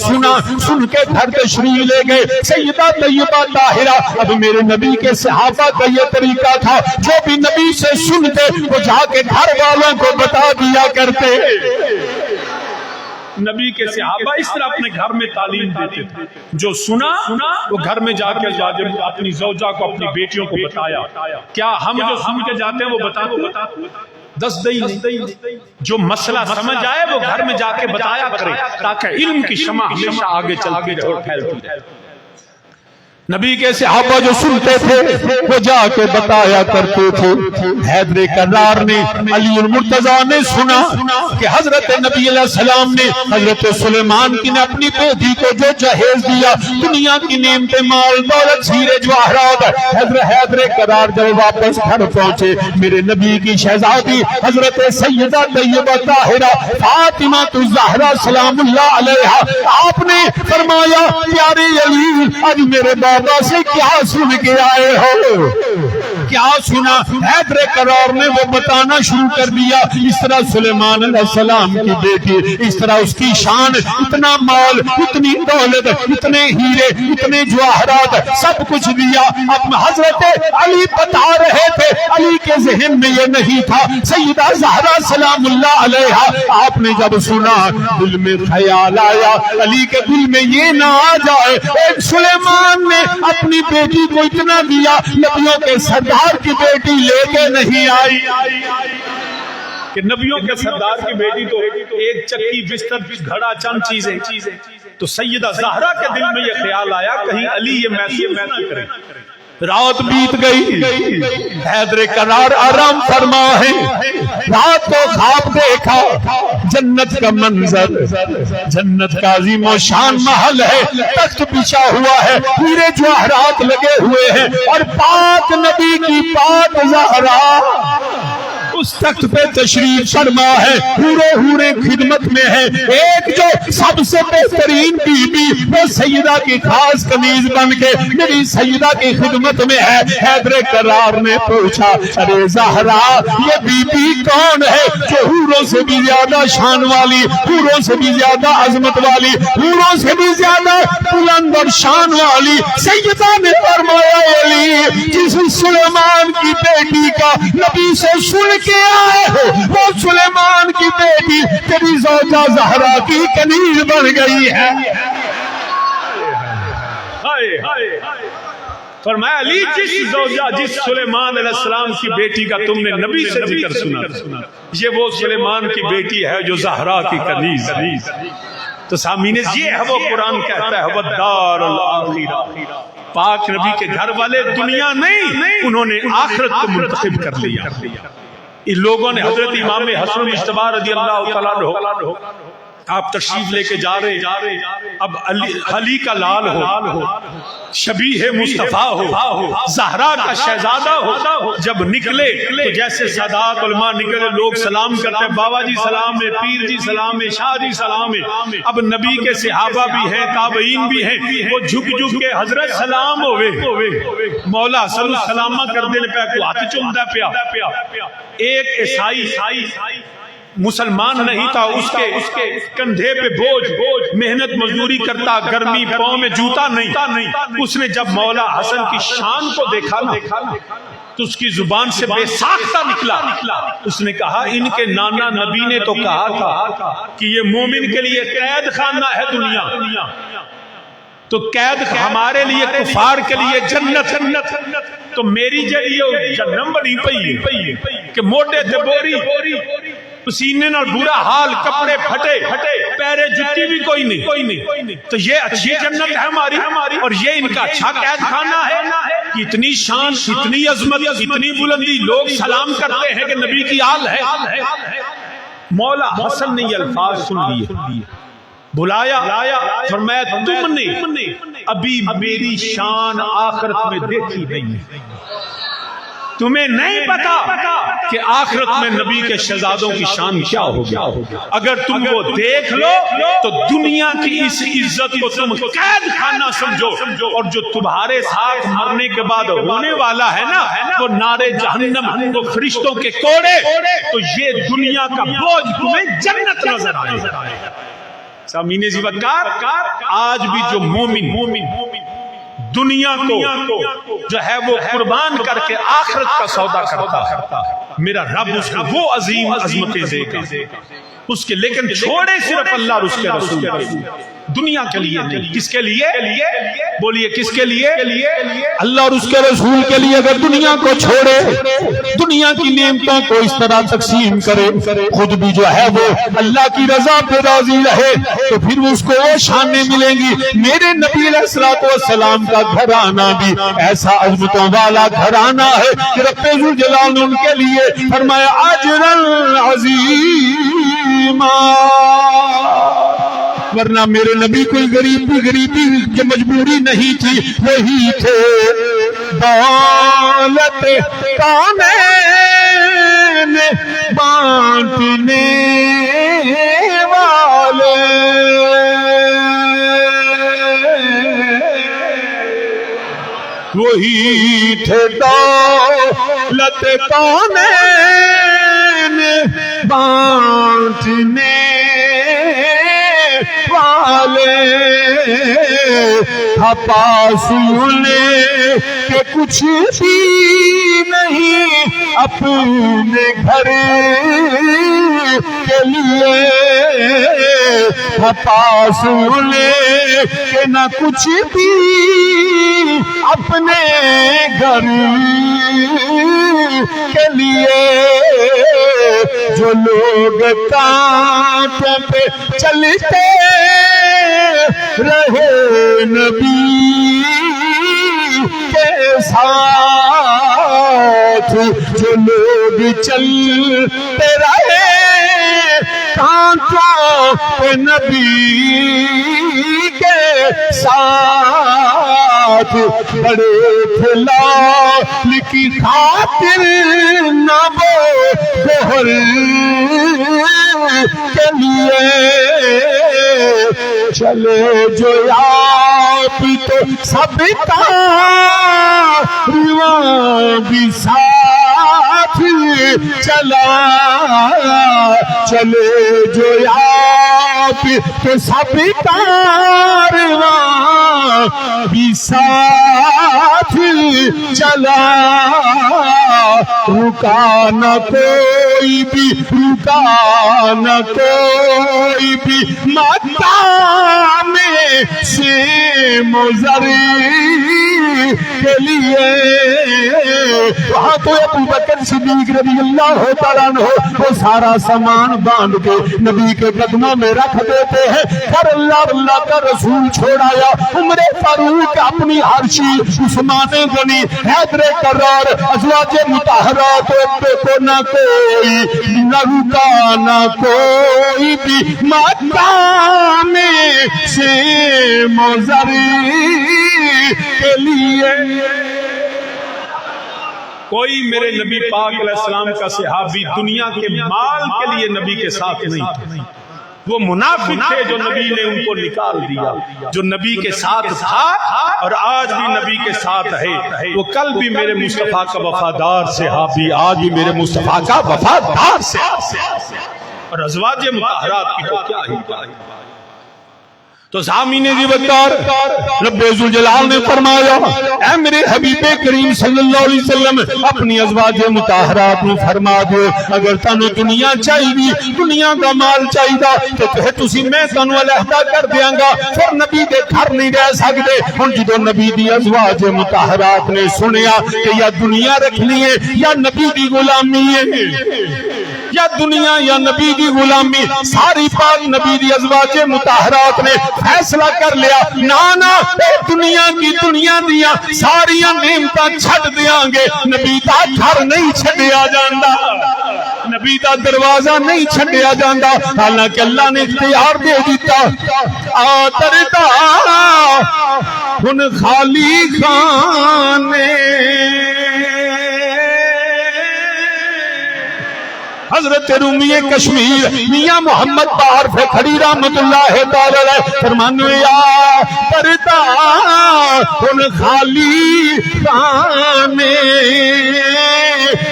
سن کے گھر تشریف لے گئے. سیدہ طیبہ طاہرہ، اب میرے نبی کے صحابہ کا یہ طریقہ تھا، جو بھی نبی سے سنتے وہ جا کے گھر والوں کو بتا دیا کرتے. نبی کے صحابہ اس طرح اپنے گھر میں تعلیم دیتے تھے. جو سنا وہ گھر میں جا کے اپنی زوجہ کو، اپنی بیٹیوں کو بتایا. کیا ہم جو سن کے جاتے ہیں وہ بتاتے؟ دس نہیں. جو مسئلہ سمجھ آئے وہ گھر میں جا کے بتایا کرے، تاکہ علم کی شمع ہمیشہ آگے چلتی رہے اور پھیلتی رہے. نبی کے صحابہ جو سنتے تھے وہ جا کے بتایا کرتے تھے. حیدر کرار نے، علی المرتضی نے سنا کہ حضرت نبی علیہ السلام نے حضرت سلیمان کی نے اپنی بیٹی کو جو جہیز دیا، دنیا کی نعمتیں، مال دولت، ہیرے جواہرات. حیدر کرار جب واپس گھر پہنچے، میرے نبی کی شہزادی حضرت سیدہ طیبہ طاہرہ فاطمہ الزہرا سلام اللہ علیہا، آپ نے فرمایا، پیارے علی، آج میرے بابا سے کیا سن کے آئے ہو؟ کیا سنا؟ حیدر کرار نے وہ بتانا شروع کر دیا. اس طرح سلیمان علیہ السلام کی بیٹی، اس طرح اس کی شان، اتنا مال، اتنی دولت، اتنے ہیرے، اتنے جواہرات، سب کچھ دیا. اب حضرت علی بتا رہے تھے، علی کے ذہن میں یہ نہیں تھا. سیدہ زہرا سلام اللہ علیہا، آپ نے جب سنا دل میں خیال آیا، علی کے دل میں یہ نہ آ جائے ایک سلیمان نے اپنی بیٹی کو اتنا دیا، نبیوں کے سردار کی بیٹی لے کے نہیں آئی. کہ نبیوں کے سردار کی بیٹی تو ایک چکی، بستر، گھڑا، چند چیزیں. تو سیدہ زہرا کے دل میں یہ خیال آیا کہیں علی یہ محسوس نہ کرے. رات بیت گئی، حیدر کرار آرام فرما ہے. رات کو خواب دیکھا، جنت کا منظر، جنت کا عظیم و شان محل ہے، تخت بچھا ہوا ہے، ہیرے جواہرات لگے ہوئے ہیں، اور پاک نبی کی پاک زہرا اس تخت پہ تشریف فرما ہے، حورے خدمت میں ہے۔ ایک جو سب سے بہترین بی بی وہ سیدہ کی خاص قمیض بن کے میری سیدہ کی خدمت میں ہے۔ حیدر کرار نے پوچھا ارے زہرا یہ بی بی کون ہے جو حوروں سے بھی زیادہ شان والی، حوروں سے بھی زیادہ عظمت والی، حوروں سے بھی زیادہ بلند اور شان والی؟ سیدہ نے فرمایا علی جس سلیمان کی بیٹی کا نبی سے سن کے آئے ہو وہ سلیمان کی بیٹی تیری زوجہ زہرا کی کنیز بن گئی ہے۔ فرمایا علی جس سلیمان علیہ السلام کی بیٹی کا تم نے نبی سے ذکر سنا یہ وہ سلیمان کی بیٹی ہے جو زہرا کی کنیز۔ تو سامعین یہ ہے وہ قرآن کہتا ہے والدار الآخرہ، پاک نبی کے گھر والے دنیا نہیں انہوں نے آخرت کو منتخب کر لیا۔ ان لوگوں نے حضرت امام حسن مجتبی رضی اللہ تعالیٰ عنہ آپ تشریف لے کے جا رہے، اب علی کا لال ہو، شبیہ مصطفیٰ ہو، زہرا کا شہزادہ ہو، جب نکلے تو جیسے سادات علماء نکلے لوگ سلام کرتے ہیں، بابا جی سلام ہے، پیر جی سلام ہے، شاہ جی سلام ہے۔ اب نبی کے صحابہ بھی ہیں، تابعین بھی ہیں، وہ جھک کے حضرت سلام ہوئے، مولا صلی اللہ سلامہ کر دے پہ کو ہاتھ چومدا پیا۔ ایک عیسائی مسلمان نہیں تھا، اس کے کندھے پہ بوجھ، محنت مزدوری کرتا، گرمی پاؤں میں جوتا نہیں، اس نے جب مولا حسن کی شان کو دیکھا تو اس کی زبان سے بے ساختہ نکلا، اس نے کہا ان کے نانا نبی نے تو کہا تھا کہ یہ مومن کے لیے قید خانہ ہے دنیا، تو قید ہمارے لیے کفار کے لیے جنت، تو میری جڑی جنم بنی پئی کہ موٹے تے بوری، پسینے نال برا حال، کپڑے پھٹے، پیرے جتی بھی کوئی نہیں، تو یہ اچھی جنت ہے ہماری، اور یہ ان کا اچھا قید خانہ ہے۔ اتنی شان، اتنی عظمت، اتنی بلندی، لوگ سلام کرتے ہیں کہ نبی کی آل ہے۔ مولا حسن نے یہ الفاظ سن لیے، بلایا، فرمایا تم نے ابھی میری شان آخرت میں دیکھی نہیں ہے، تمہیں نہیں پتا کہ آخرت میں نبی کے شہزادوں کی شان کیا ہوگی۔ اگر تم وہ دیکھ لو تو دنیا کی اس عزت کو تم قید خانہ سمجھو، اور جو تمہارے ساتھ مرنے کے بعد ہونے والا ہے نا وہ نارے جہنم، وہ فرشتوں کے کوڑے، تو یہ دنیا کا بوجھ تمہیں جنت نظر آئے گا۔ سامعین عزیز وقار، آج بھی جو مومن دنیا کو جو ہے وہ قربان کر کے آخرت کا سودا کرتا ہے، میرا رب اس کو وہ عظیم عظمتیں دے گا اس کے، لیکن چھوڑے صرف اللہ اور اس کے رسول دنیا کے لیے نہیں۔ کس کے لیے؟ بولیے کس کے لیے؟ اللہ اور اس کے رسول کے لیے۔ اگر دنیا کو چھوڑے، دنیا کی نعمتوں کو اس طرح تقسیم کرے، خود بھی جو ہے وہ اللہ کی رضا پہ راضی رہے، تو پھر اس کو وہ شانیں ملیں گی۔ میرے نبی علیہ الصلوۃ والسلام کا گھرانہ بھی ایسا عظمتوں والا گھرانہ ہے کہ رب ذوالجلال نے ان کے لیے فرمایا اجرا عظیما، ورنہ میرے نبی کوئی غریبی کی مجبوری نہیں تھی، وہی تھے دولت کونین بانٹنے والے، وہی تھے دولت کونین بانٹنے والے، پاس انہیں کہ کچھ بھی نہیں اپنے گھر کے لیے، پاس انہیں کہ نہ کچھ بھی اپنے گھر کے لیے، جو لوگ کانٹوں پہ چلتے رہے نبی کے ساتھ، جو لوگ چلتے رہے کانٹوں پہ نبی کے ساتھ بڑے تھے لال کی خاطر نہ وہ گوہر کے لیے چلے جو آپ تو سب کا بھی ساتھ چلا چلے جو آپ تو سب کارواں بھی ساتھ چلا رکا نہ کوئی بھی رکا نہ کوئی بھی مقام سے مزری کے لیے وہاں تو ابو بکر صدیق رضی اللہ تعالیٰ عنہ وہ سارا سامان باندھ کے نبی کے قدموں میں رکھ دیتے ہیں. پھر اللہ کا رسول چھوڑایا عمر فاروق اپنی عرشی عثمان غنی حیدر کرار ازواج مطہرات کو نہ کوئی نہ رکا نہ کوئی بھی مقام سے مزری کے لیے. کوئی میرے نبی پاک علیہ السلام کا صحابی دنیا کے مال کے لیے نبی کے ساتھ نہیں تھا. وہ منافق تھے جو نبی نے ان کو نکال دیا. جو نبی کے ساتھ تھا اور آج بھی نبی کے ساتھ ہے وہ کل بھی میرے مصطفیٰ کا وفادار صحابی آج بھی میرے مصطفیٰ کا وفادار صحابی. اور ازواج مطہرات کی تو کیا ہی. تو سامعین جی وقار رب ذوالجلال نے فرمایا اے میرے حبیب کریم صلی اللہ علیہ وسلم اپنی ازواج مطہرات نے فرما دے اگر تانوں دنیا چاہیے دنیا کا مال چاہیے تو تسی میں تانوں علیحدہ کر دیاں گا. پھر نبی دے گھر نہیں رہ سکتے. ہن جدوں نبی دی ازواج مطہرات نے سنیا کہ یا دنیا رکھنی ہے یا نبی دی غلامی ہے یا دنیا یا نبی دی غلامی ساری پاک نبی دی ازواج مطہرات نے فیصلہ کر لیا نانا دنیا کی دنیا دیا ساریاں نعمتاں چھڈ دیاں گے نبی دا گھر نہیں چھڈیا جاندا نبی دا دروازہ نہیں چھڈیا جاندا. حالانکہ اللہ نے اختیار دے دیتا آترتا ہن خالی خانے. حضرت رومی کشمیر میاں محمد باہر سے کھڑی رحمت اللہ تعالی فرمانے یا پردہ ان خالی خانے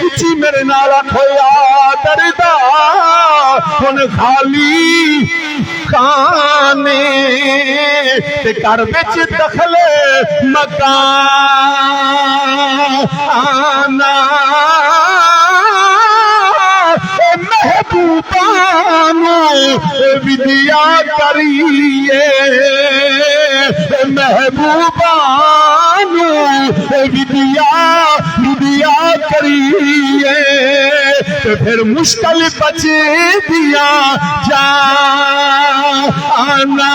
اچھی میرے نالا کھویا پردہ ان خالی خانے تے کر وچ دخل مکانا محبوبانو ودیا کریے محبوبانو ودیا کریے تو پھر مشکل بچے دیا جانا.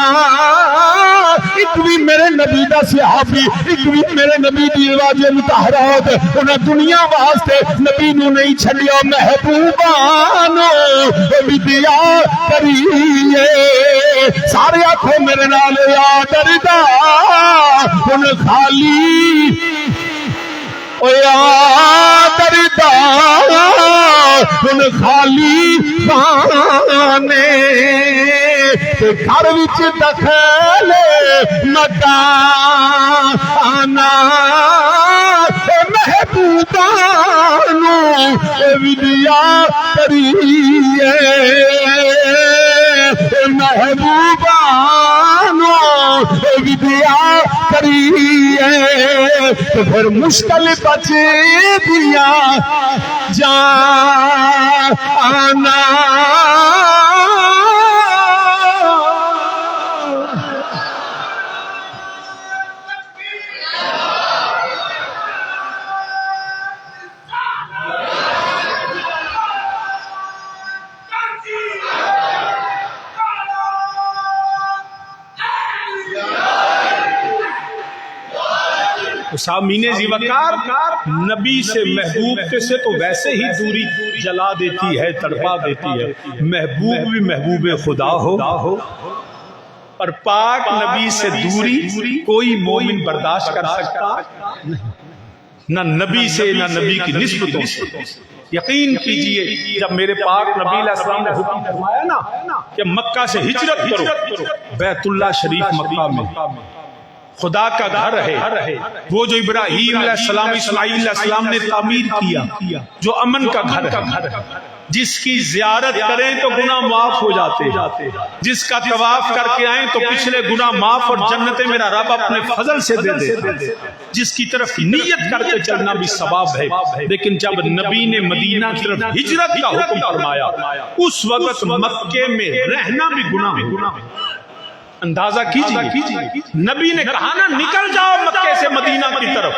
ایک بھی میرے نبی دا صحابی ایک بھی میرے نبی دی ازواج مطہرات انہیں دنیا واسطے نبی نو نہیں چھڑیا محبوبانو ودیا کریے. سارے آنکھوں میرے نال یا ڈردا ان خالی یا ڈردا ان خالی خانے گھر وچ دخل مکانا محبوبانو ودیا کریے محبوبانو ودیا کریے تو پھر مشکل بچے دیا جانا. سامعین ذی وقار نبی سے محبوب کے سے تو ویسے ہی دوری جلا دیتی ہے تڑپا دیتی ہے. محبوب بھی محبوب خدا ہو اور پاک نبی سے دوری کوئی مومن برداشت کر سکتا نہیں، نہ نبی سے نہ نبی کی نسبتوں سے۔ یقین کیجئے جب میرے پاک نبی علیہ السلام نے حکم فرمایا نا کہ مکہ سے ہجرت کرو، بیت اللہ شریف مکہ میں خدا کا گھر ہے، وہ جو ابراہیم علیہ السلام اسماعیل علیہ السلام نے تعمیر کیا، جو امن کا گھر ہے، جس کی زیارت کریں تو گناہ معاف ہو جاتے، جس کا طواف کر کے آئیں تو پچھلے گناہ معاف اور جنت میرا رب اپنے فضل سے دے دے، جس کی طرف نیت کر کے چلنا بھی ثواب ہے۔ لیکن جب نبی نے مدینہ کی طرف ہجرت کا حکم فرمایا، اس وقت مکے میں رہنا بھی گناہ۔ اندازہ کیجئے، نبی نے کہا نا نکل جاؤ مکے سے مدینہ کی طرف،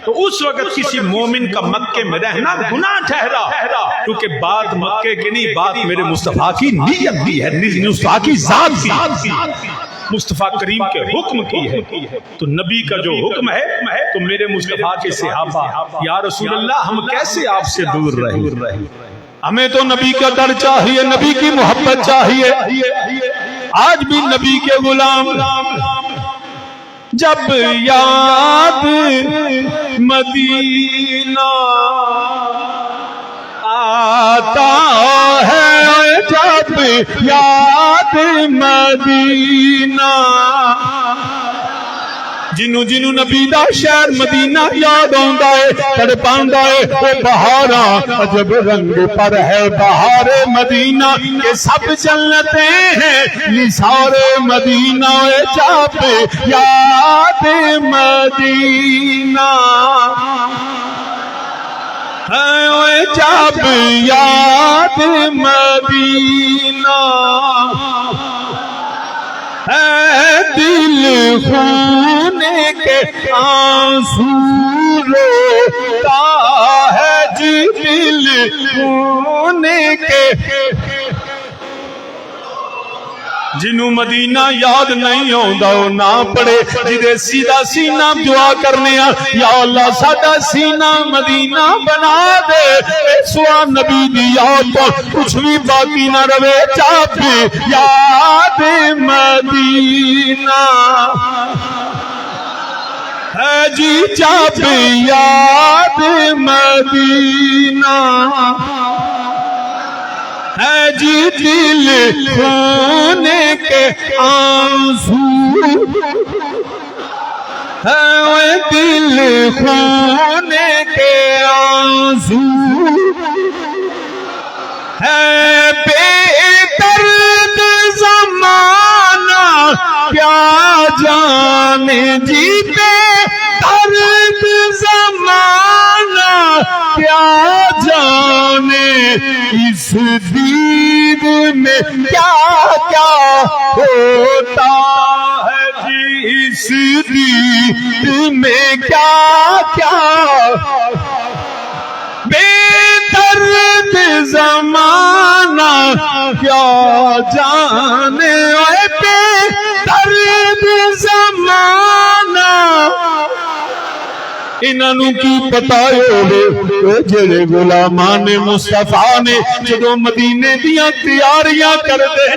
تو اس وقت کسی مومن کا مکے میں رہنا گناہ ٹھہرا، کیونکہ بات مکے کی نہیں، بات میرے مصطفیٰ کی نیت بھی ہے، مصطفیٰ کی ذات بھی، مصطفیٰ کریم کے حکم کی ہے۔ تو نبی کا جو حکم ہے تو میرے مصطفیٰ کے صحابہ، یا رسول اللہ ہم کیسے آپ سے دور رہے؟ ہمیں تو نبی کا در چاہیے، نبی کی محبت چاہیے۔ آج بھی نبی کے غلام جب یاد مدینہ آتا ہے، جب یاد مدینہ، جنوں نبی دا شہر مدینہ یاد آندا ہے، تڑپاندا ہے، وہ بہاراں عجب رنگ پر ہے بہار مدینہ، کہ سب جنتیں ہیں نثار مدینہ، جب یاد مدینہ، جب یاد مدینہ، اے دل خون کے آنسو روتا ہے جی، دل خون کے، جنوں مدینہ یاد نہیں ہوندا او نہ پڑے، جدے سیدھا سینہ دعا کرنے یا اللہ ساڈا سینہ مدینہ بنا دے، سوا نبی دی یاد تو کچھ بھی باقی نہ رہے، جب یاد مدینہ ہے جی، جب یاد مدینہ ہے جی، دل خون کے آنسو ہے، دل خون کے آنسو ہے، بے درد زمانہ کیا جانے جی، بے درد زمانہ کیا جانے، اس دید میں کیا کیا ہوتا ہے جی، اس دید میں کیا کیا، بے درد زمانہ کیا جانے، بے درد زمانہ، انہوں کی پتا ہوئے جڑے غلامان مصطفیٰ نے جدو مدینے دیاں تیاریاں کر دے،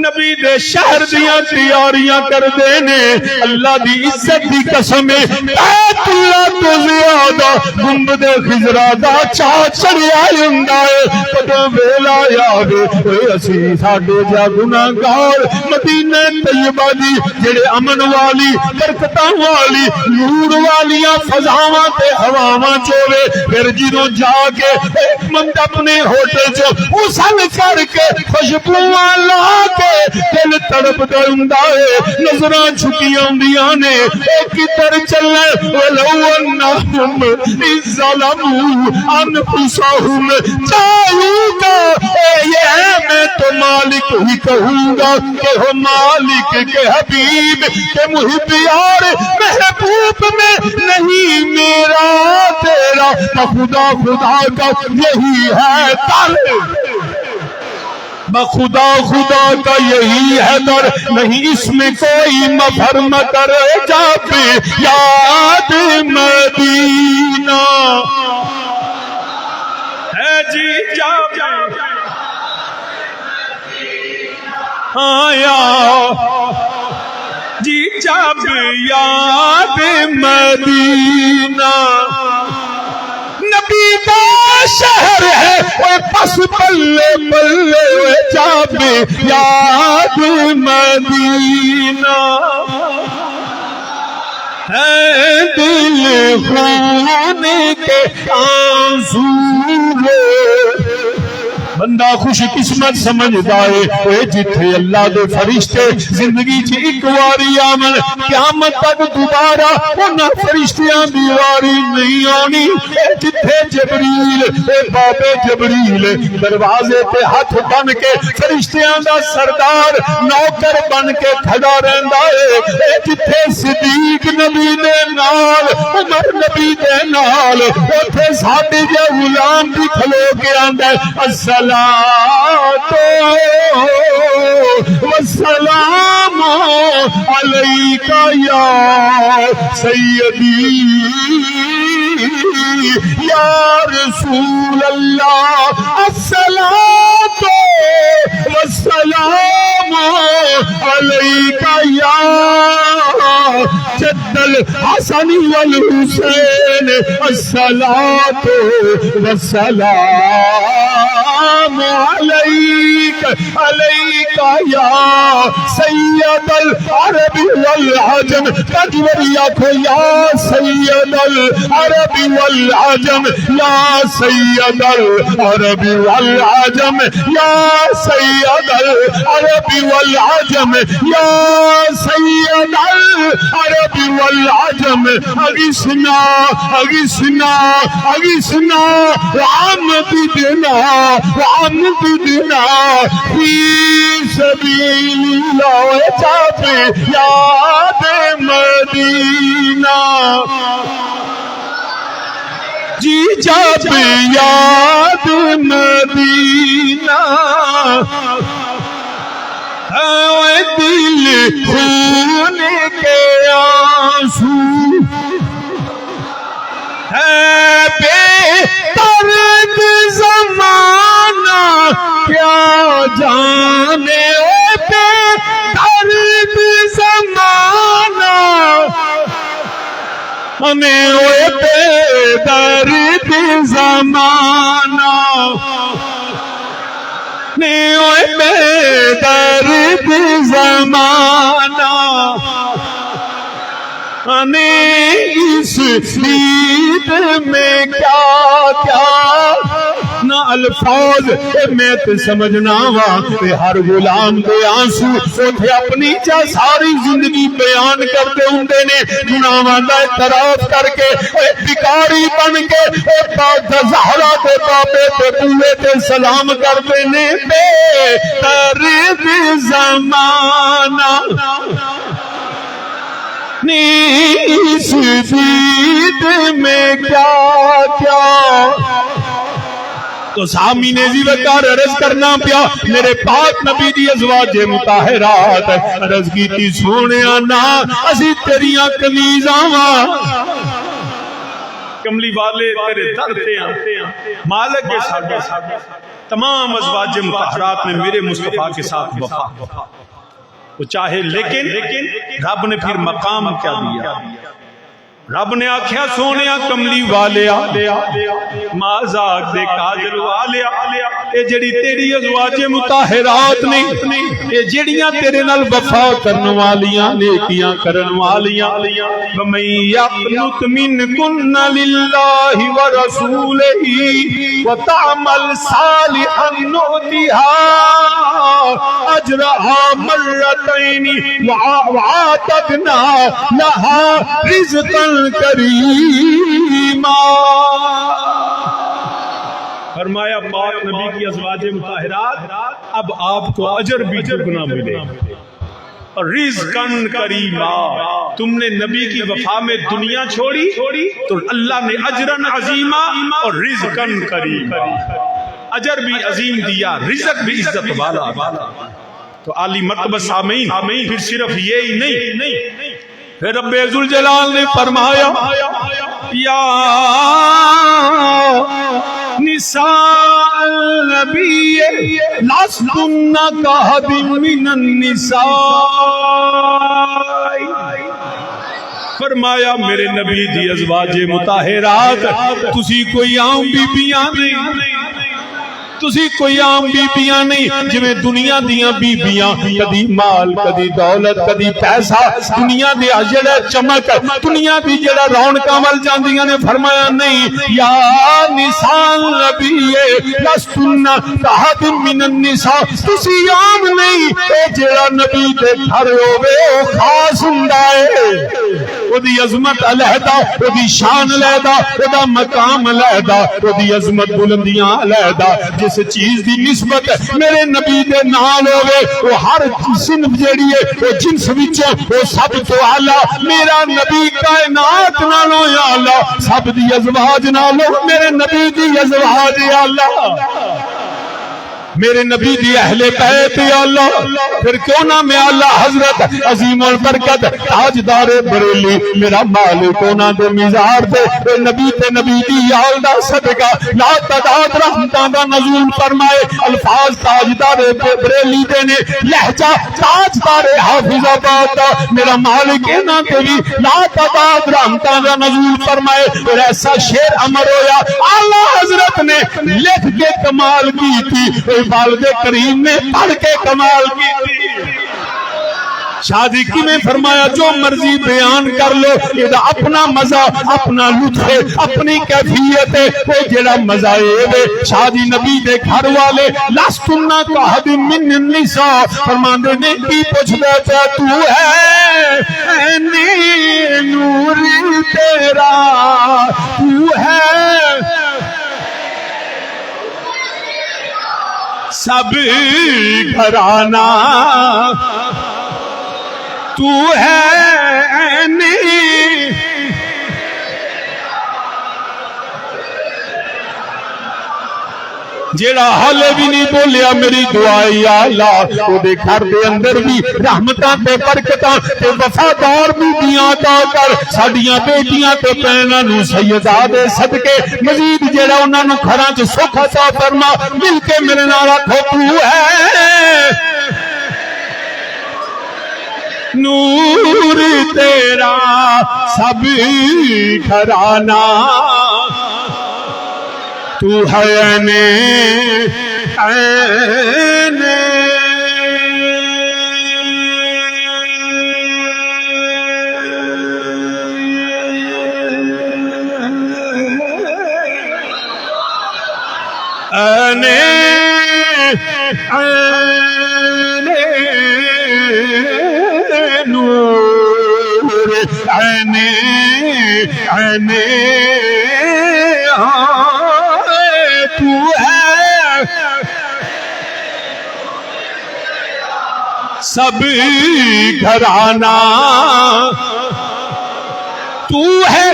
نبی دے شہر دیاں تیاریاں کر دینے، اللہ دی عزت دی قسم بیت اللہ تو زیادہ گنبد خضرا دا چاہ چڑھیا ہوندا ہے، کدو ویلا یاد اے اسی ساڈے جا گناہگار مدینہ طیبہ دی جڑے امن والی برکتاں والی نور والیاں فضاواں تے ہواواں چوے، پھر جدوں جا کے ایک منٹ اپنے ہوٹل چ غسل کر کے خوشبوواں لا کے دل تڑپ دوندا ہے، نظراں چھکی ہوندیاں نے، ایک کدھر چلے، ولو انہم اذ ظلموا انفسہم جاؤک، یہ ہے میں تو مالک ہی کہوں گا کہ ہو مالک کے حبیب کے محب یار محبوب میں نہیں میرا تیرا، خدا خدا کا یہی ہے در، خدا خدا کا یہی ہے در، نہیں اس میں کوئی مفر نہ کرے، جب یاد مدینہ ہے جی، جب ہاں یاد جب یاد مدینہ نبی دا شہر ہے وہ پس پلے پلے جب یاد مدینہ ہے دل خون کے آنسو بندہ خوش قسمت سمجھدا ہے جتھے اللہ دے فرشتے زندگی چ ایک واری آمن قیامت تک دوبارہ انہاں فرشتیاں دی واری نہیں آنی جتھے جبریل بابے جبریل دروازے تے ہاتھ بن کے فرشتیاں دا سردار نوکر بن کے کھڑا رہندا ہے جتھے صدیق نبی دے نال عمر نبی دے نال اوتھے ساڈے جے غلام بھی کھلو کے آندا ہے والسلام علیک یا سیدی یا رسول اللہ الصلاۃ والسلام علیک یا جد الحسن والحسین الصلاۃ والسلام علیک علیک یا سید العرب والعجم تجوری آنکھو یا سید العرب والعجم یا سید العرب والعجم یا سید العرب والعجم یا سید العرب والعجم اغثنا اغثنا اغثنا وعمدنا وعمدنا فی سبیل اللہ چاہتے یاد مدینہ جی چاہتے یاد مدینہ دل خون کے آنسو ہے بے درد زمانہ کیا جانے بے درد زمانہ ہمیں بے درد زمانہ بے درد زمانہ اس دید میں کیا کیا نہ الفاظ میں تے سمجھنا وا ہر غلام دے آنسو اوتھے اپنی چا ساری زندگی بیان کرتے ہوندے نے گناہاں دا اعتراف کر کے بھکاری بن کے زہرا تے بابے تے بوئے تے سلام کرتے نے بے درد زمانہ اس دید میں کیا کیا تو سامین زی وقار عرض کرنا پیا میرے پاک نبی دی ازواج مطاہرات عرض کی تھی سونے آنا اسی تیریاں کمیزاں کملی والے تیرے در تے ہیں مالک کے ساتھ تمام ازواج مطاہرات میں میرے مصطفیٰ کے ساتھ وفا وہ چاہے لیکن رب نے پھر مقام کیا دیا رب نے آکھیا سونیا کملی والیا مازاق دے کاجل والیا اے جڑی تیری ازواج مطاہرات نے اے جڑیاں تیرے نال وفا کرن والیاں نیکیاں کرن والیاں ومن یقنت منکن للہ ورسولہ وتعمل صالحا نؤتها اجرها مرتين وعاتقنا لها رزقا کریما فرمایا پاک نبی کی ازواج مطاہرات اب آپ کو اجر بھی چکنا ملے اور رزقاً کریما تم نے نبی کی وفا میں دنیا چھوڑی تو اللہ نے اجراً عظیما اور رزقاً کریما اجر بھی عظیم دیا رزق بھی عزت والا تو عالی مرتبہ سامعین پھر صرف یہی نہیں پھر رب ذوالجلال نے فرمایا یا نساء النبی لستن کأحد من النساء فرمایا میرے نبی دی ازواج مطہرات تسی کوئی عام بیبیاں نہیں، تسی کوئی عام بیبیاں نہیں، جویں دنیا دیاں بیبیاں کدی مال کدی دولت کدی پیسہ دنیا دی جڑا چمک دنیا دی جڑا رونقاں ول جاندیاں نے، فرمایا نہیں یا نساء نبی لستن کاحد من النساء، تسی عام نہیں، اے جڑا نبی دے گھر ہوے او خاص ہوندا ہے، او دی عظمت علیحدہ، او دی شان علیحدہ، او دا مقام علیحدہ، او دی عظمت بلندیاں علیحدہ، جس چیز دی نسبت میرے نبی دے نال ہوے وہ ہر صنف جیڑی ہے وہ جنس وچوں وہ سب تو اعلی میرا نبی کائنات نالوں یا اللہ، سب دی ازواج نالوں میرے نبی دی ازواج یا اللہ، میرے نبی دی اہل بیت یا اللہ، پھر کیوں نہ میں اللہ حضرت عظیم البرکت تاجدار بریلی میرا مالک انہاں دے مزار دے نبی تے نبی دی یال دا صدقہ لا تعداد رحمتاں دا نزول فرمائے، الفاظ تاجدار بریلی دے نے، لہجہ تاجدار حافظ آباد دا، میرا مالک انہاں تے بھی لا تعداد رحمتاں دا نزول فرمائے، اور ایسا شعر امر ہویا اعلیٰ حضرت نے لکھ کے کمال کی تھی، والد کریم نے پڑھ کے کمال کی تھی، شادی کی میں فرمایا جو مرضی بیان کر لو، یہ اپنا مزہ اپنا لطف اپنی کیفیت ہے، وہ جڑا مزہ ہے شادی نبی دے گھر والے لستن کاحد من النساء فرماندے نے کی پوچھدا پیا تو ہے نور تیرا تو ہے سب گھرانہ تو ہے جیڑا حال بھی نہیں بولیا میری دعا یا اللہ او دے گھر دے اندر بھی رحمتاں تے برکتاں تے وفادار بیٹیاں عطا کر، ساڈیاں بیٹیاں تے بہناں نو سیدہ دے صدقے مزید جیڑا انہاں نو گھراں چ سکھ عطا فرما، مل کے میرے نال آکھو تو ہے نور تیرا سب گھرانہ تو ہے نور تو ہے سب گھرانہ تو ہے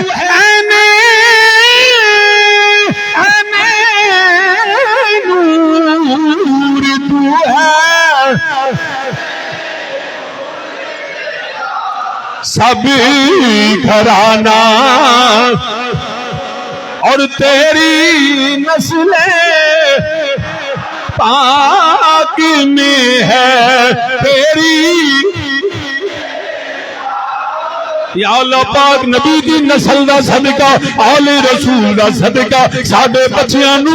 نور تو ہے سب گھرانہ اور تیری نسل پاک میں ہے تیری یا اللہ پاک نبی دی نسل دا صدقہ آل رسول دا صدقہ ساڈے بچیاں نو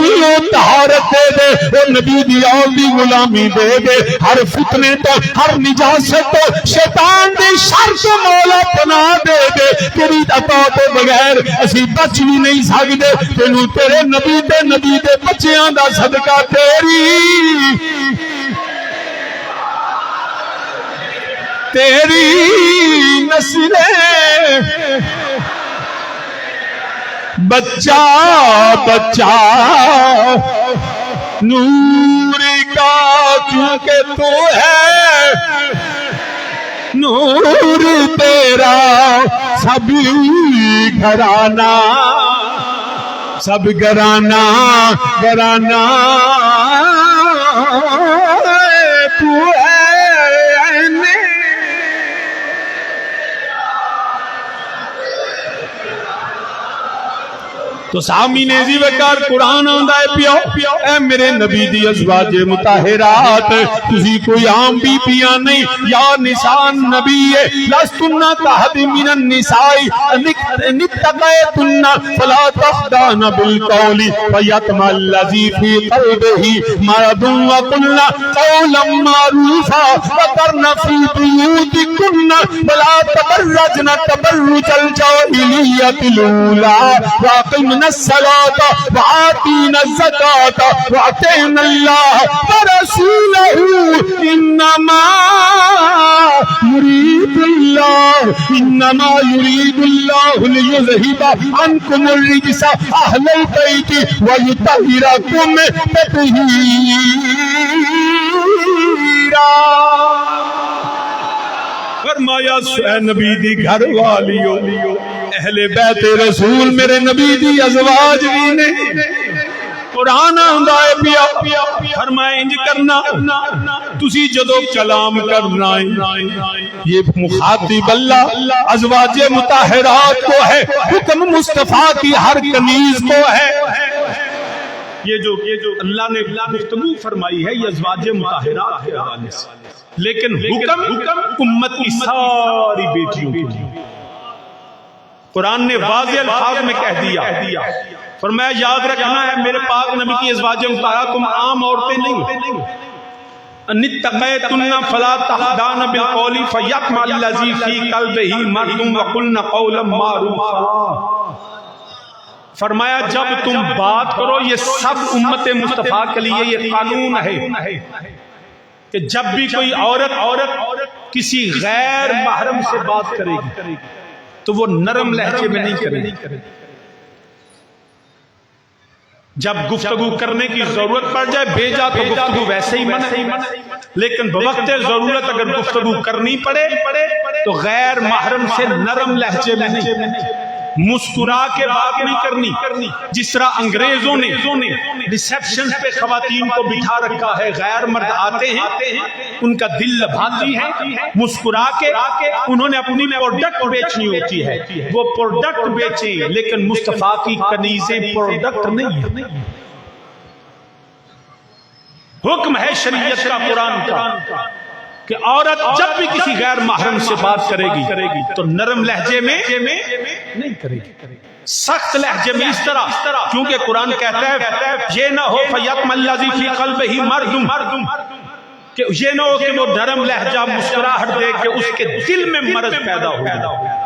طہارت دے دے، او نبی دی آل دی غلامی دے دے، ہر فتنے تو ہر نجاست تو شیطان دی شر تو مولا پناہ دے دے، تیری عطا تو بغیر اسی بچ بھی نہیں سکدے، تینو تیرے نبی دے بچیاں دا صدقہ تیری نسلیں بچہ نور کا کیونکہ تو ہے نور تیرا سب گھرانہ تو ہے تو سامعین عزیز وقار قرآن آندا ہے پیو اے میرے نبی دی ازواج مطہرات تسی کوئی عام بی بیاں نہیں یا نساء نبی لستن کاحد من النساء ان اتقیتن فلا تخضعن بالقول فیطمع الذی فی قلبہ مرض وقلن قولا معروفا وقرن فی بیوتکن ولا تبرجن تبرج الجاہلیۃ الاولی واقمنا الصلاة وآتینا الزکاة وأطعنا اللہ ورسولہ انما يريد الله ليذهب عنكم الرجس أهل البيت ويطهركم تطهيرا فرمایا اے نبی دی گھر والیو اہل بیت رسول میرے نبی دی ازواج بھی نے قرآن آندا ہے پیا فرمائے انج کرنا تسی جدو کلام کرنا ہے یہ مخاطب اللہ ازواج مطہرات کو ہے حکم مصطفیٰ کی ہر کنیز کو ہے یہ جو اللہ نے گفتگو فرمائی ہے یہ ازواج مطہرات کے حوالے سے لیکن حکم امت کی ساری بیٹیوں کے لیے قرآن نے واضح الفاظ میں کہہ دیا فرمایا یاد رکھنا ہے میرے پاک نبی کی ازواج مطہرات تم عام عورتیں نہیں نتقیتن فلا تخضعن بالقول فیطمع الذی فی قلبہ مرض وقلن قولا معروفا فرمایا جب تم بات کرو یہ سب امت مصطفیٰ کے لیے یہ قانون ہے کہ جب بھی کوئی عورت کسی غیر محرم سے بات کرے گی تو وہ نرم لہجے میں نہیں کرے گی جب گفتگو کرنے کی ضرورت پڑ جائے بھیجا تو گفتگو ویسے ہی منع لیکن بوقت ضرورت اگر گفتگو کرنی پڑے تو غیر محرم سے نرم لہجے میں نہیں مسکرا کے بات نہیں کرنی جس طرح انگریزوں نے ریسیپشن پہ خواتین کو بٹھا رکھا ہے غیر مرد آتے ہیں ان کا دل لبھاتی ہے مسکرا کے انہوں نے اپنی پروڈکٹ بیچنی ہوتی ہے وہ پروڈکٹ بیچیں لیکن مصطفیٰ کی کنیزیں پروڈکٹ نہیں ہے حکم ہے شریعت کا قرآن کا کہ عورت جب بھی کسی غیر محرم سے بات کرے گی تو نرم لہجے میں نہیں کرے گی سخت لہجے میں اس طرح کیونکہ قرآن کہتا ہے یہ نہ ہو فیطمع الذی فی قلبہ مرض کہ یہ نہ ہو کہ وہ نرم لہجہ مسکراہٹ دے کہ اس کے دل میں مرض پیدا ہو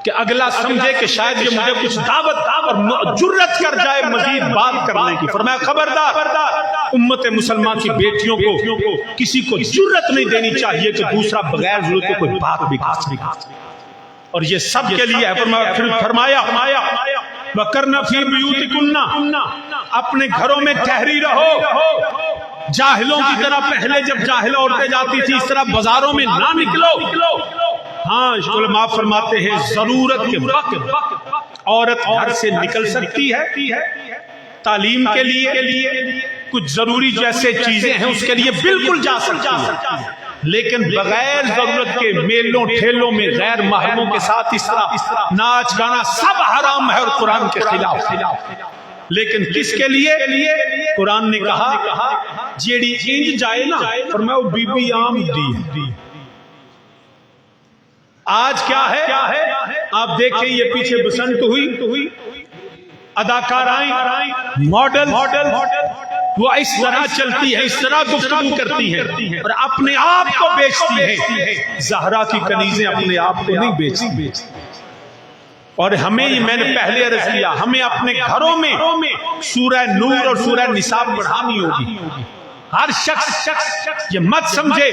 کہ اگلا سمجھے کہ شاید یہ مجھے کچھ دعوت اور جرت کر جائے مزید بات کرنے کی فرمایا خبردار امت مسلمہ کی بیٹیوں کو کسی کو جرت نہیں دینی چاہیے کہ دوسرا بغیر ضرورت کو کوئی بات بھی کر سکے اور یہ سب کے لیے ہے فرمایا وَقَرْنَ فِي بِيُوتِكُنَّ اپنے گھروں میں ٹھہری رہو جاہلوں کی طرح پہلے جب جاہل عورتیں جاتی تھی اس طرح بازاروں میں نہ نکلو ہاں علماء فرماتے ہیں ضرورت کے وقت عورت گھر سے نکل سکتی ہے تعلیم کے لیے کچھ ضروری جیسے چیزیں ہیں اس کے لیے بالکل جا سکتی ہے لیکن بغیر ضرورت کے میلوں ٹھیلوں میں غیر محرموں کے ساتھ اس طرح ناچ گانا سب حرام ہے اور قرآن کے خلاف لیکن کس کے لیے قرآن نے کہا جیڑی انج جائے نا فرمایا وہ بی بی عام دی آج کیا ہے آپ دیکھیں یہ پیچھے بسنت ہوئی اداکار آئیں ماڈل وہ اس طرح چلتی ہے اس طرح گفتگو کرتی ہے اور اپنے آپ کو بیچتی ہے زہرا کی کنیزیں اپنے آپ کو نہیں بیچتی اور ہمیں میں نے پہلے عرض کیا ہمیں اپنے گھروں میں سورہ نور اور سورہ نساء پڑھانی ہوگی ہر شخص یہ مت سمجھے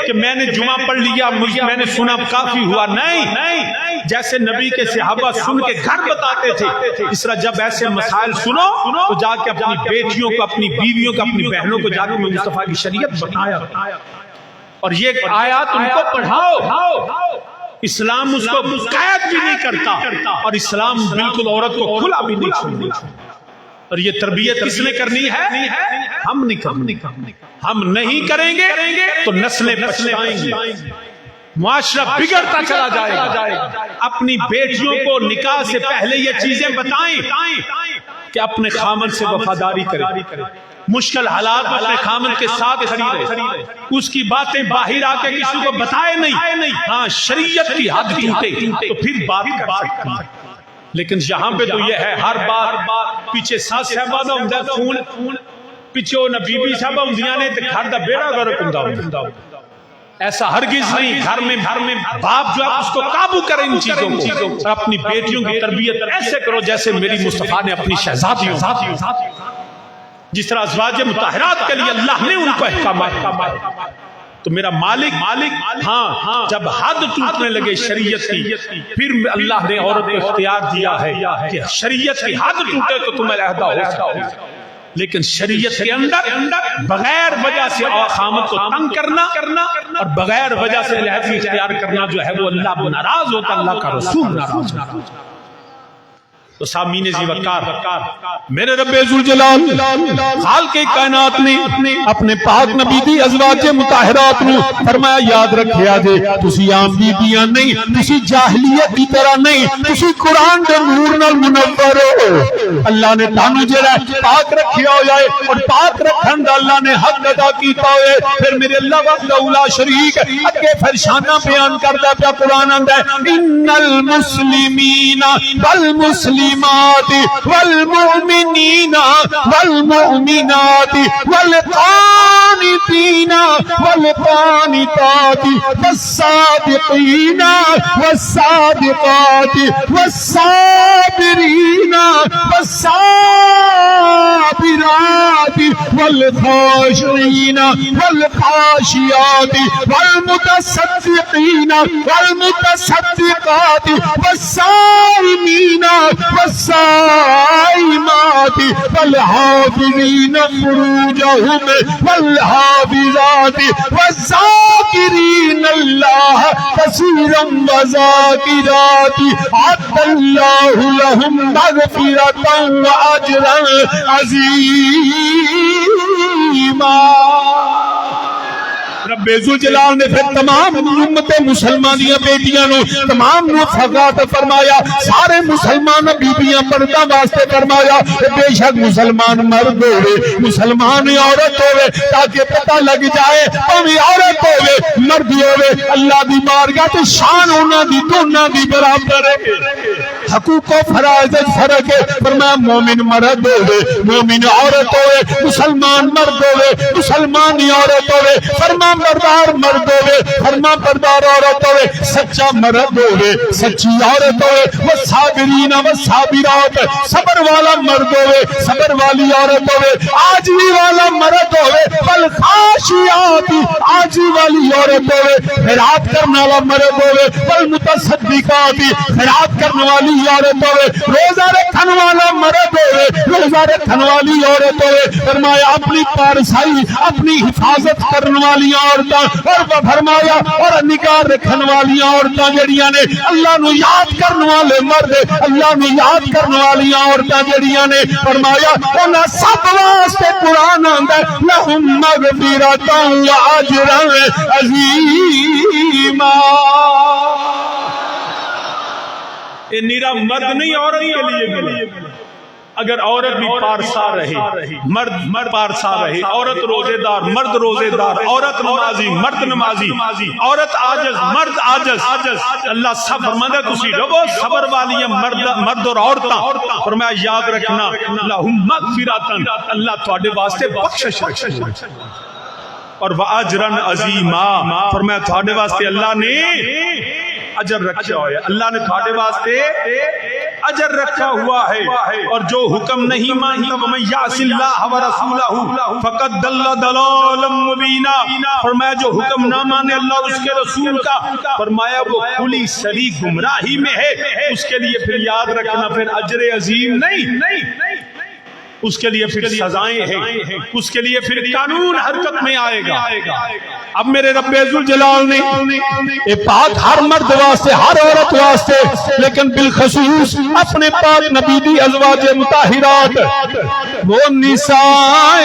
کہ میں نے جمعہ پڑھ لیا میں نے سنا کافی ہوا نہیں جیسے نبی کے صحابہ سن کے گھر بتاتے تھے اس طرح جب ایسے مسائل سنو تو جا کے اپنی بیٹیوں کو اپنی بیویوں کو اپنی بہنوں کو جا کے مصطفیٰ کی شریعت بتایا اور یہ آیات ان کو پڑھاؤ اسلام اس کو قید بھی نہیں کرتا اور اسلام بالکل عورت کو کھلا بھی نہیں چھوڑتا اور یہ تربیت کس نے کرنی ہے ہم نہیں کریں گے تو نسلیں پچھتائیں گی معاشرہ بگڑتا چلا جائے گا اپنی بیٹیوں کو نکاح سے پہلے یہ چیزیں بتائیں کہ اپنے خامن سے وفاداری کرے، مشکل حالات میں اپنے خامن کے ساتھ کھڑی رہے، اس کی باتیں باہر آ کے کسی کو بتائے نہیں، ہاں شریعت کی حد ٹوٹے تو پھر بات کر سکتی ہے۔ لیکن یہاں پہ تو یہ ہے ہر بار پیچھے ساس صاحبہ دا ہوندا فون، پیچھے نہ بی بی صاحبہ ہوندیاں نے تے گھر دا بیڑا غرق ہوندا۔ ایسا ہرگز نہیں، گھر میں باپ جو ہے اس کو قابو کرے ان چیزوں کو، اپنی بیٹیوں کی تربیت ایسے کرو جیسے میری مصطفیٰ نے اپنی شہزادیوں، جس طرح ازواج مطہرات کے لیے اللہ نے ان کو احکامات۔ تو میرا مالک ہاں جب حد ٹوٹنے لگے شریعت کی، پھر اللہ نے عورت کو اختیار دیا ہے کہ شریعت کی حد ٹوٹے تو تمہیں علیحدہ ہو سکتا ہے، لیکن شریعت کے اندر بغیر وجہ سے خامد کو تنگ کرنا اور بغیر وجہ سے علیحدگی اختیار کرنا جو ہے وہ اللہ ناراض ہوتا، اللہ کا رسول ناراض ہوتا۔ تو سامعین ذی وقار، میرے رب ذوالجلال خالق کائنات نے اپنے پاک نبی دی ازواج مطہرات نو فرمایا یاد رکھیا جے تسی عام بیبیاں نہیں، تسی جاہلیت دی طرح نہیں، تسی قرآن دے نور نال منور ہو۔ اللہ نے تانوں جڑا پاک رکھیا ہویا ہے اور پاک رکھن دا اللہ نے حق ادا کیتا ہوئے، پھر میرے اللہ وحدہ لا شریک اگے فرشانہ بیان کردا پیا قرآن آندا ہے ان المسلمین والمسلمین والمؤمنین والمؤمنات والقانتین والقانتات والصادقین والصادقات والصابرین والصابرات والخاشعین والخاشعات والمتصدقین والمتصدقات والصائمین والصائمات والحافظین فروجهم والحافظات والذاکرین اللہ کثیرا وذاکرات اعد اللہ لهم مغفرۃ واجرا عظیما۔ رب ذوالجلال نے پھر تمام امت مسلمان دیا بیٹیاں نو تمام نو فقات فرمایا، سارے مسلمان بیبیاں پردہ واسطے فرمایا، بے شک مسلمان مرد ہوئے مسلمان عورت ہوئے تاکہ پتہ لگ جائے ہمیں عورت ہوئے مرد ہوئے اللہ دی بارگاہ تے شان ہونا دی دونوں دی برابر ہے، حقوق و فرائض فرق ہے۔ فرمایا مومن مرد ہوئے مومن عورت ہوئے، مسلمان مرد ہوئے مسلمان عورت ہوئے، فرما بردار مرد ہوئے فرما بردار عورت ہوئے، سچا مرد ہوئے سچی عورت ہوئے، والصابرین والصابرات صبر والا مرد ہوئے صبر والی عورت ہوئے، عاجزی والا مرد ہوئے، والخاشعات عاجزی والی عورت ہوئے، خیرات کرنے والا مرد ہوئے، والمتصدقات خیرات کرنے والی عورت ہوئے، روزہ رکھنے والا مرد ہوئے روزہ رکھنے والی عورت ہوئے۔ فرمایا اپنی پارسائی اپنی حفاظت کرنے والی عورتاں، اور فرمایا اور نگاہ رکھن والی عورتاں جڑیاں نے اللہ نو یاد کرنے والے مرد، اللہ نو یاد کرنے والی عورتاں جڑیاں نے فرمایا انہاں سب واسطے قرآن آندا ہے لہم مغفرۃ واجر عظیما۔ یہ نیرا مرد نہیں عورت کے لیے بھی، اگر عورت بھی پارسا رہے مرد پارسا رہے، عورت روزے دار مرد روزے دار، عورت نمازی مرد نمازی، عورت عاجز مرد عاجز، اللہ سب فرماتا ہے تسی رہو صبر والی مرد اور عورتاں۔ فرمایا یاد رکھنا لہم مغفرۃ اللہ تواڈے واسطے بخشش رکھے اور واجرا عظیما، فرمایا تواڈے واسطے اللہ نے اجر رکھا ہوا ہے، اللہ نے تھوڑے واسطے اجر رکھا ہوا ہے، اور جو حکم نہیں مانتا وَمَن يَعْصِ اللَّهَ وَرَسُولَهُ فَقَدْ ضَلَّ ضَلَالًا مُبِينًا، فرمایا جو حکم نہ مانے اللہ اس کے رسول کا، فرمایا وہ کھلی سری گمراہی میں ہے، اس کے لیے پھر یاد رکھنا پھر اجر عظیم نہیں، اس کے لیے پھر سزائیں ہیں، اس کے لیے پھر قانون حرکت میں آئے گا۔ اب میرے رب ذوالجلال نے اے پاک ہر مرد واسطے ہر عورت واسطے لیکن بالخصوص اپنے پاک نبی دی ازواج مطہرات وہ نساء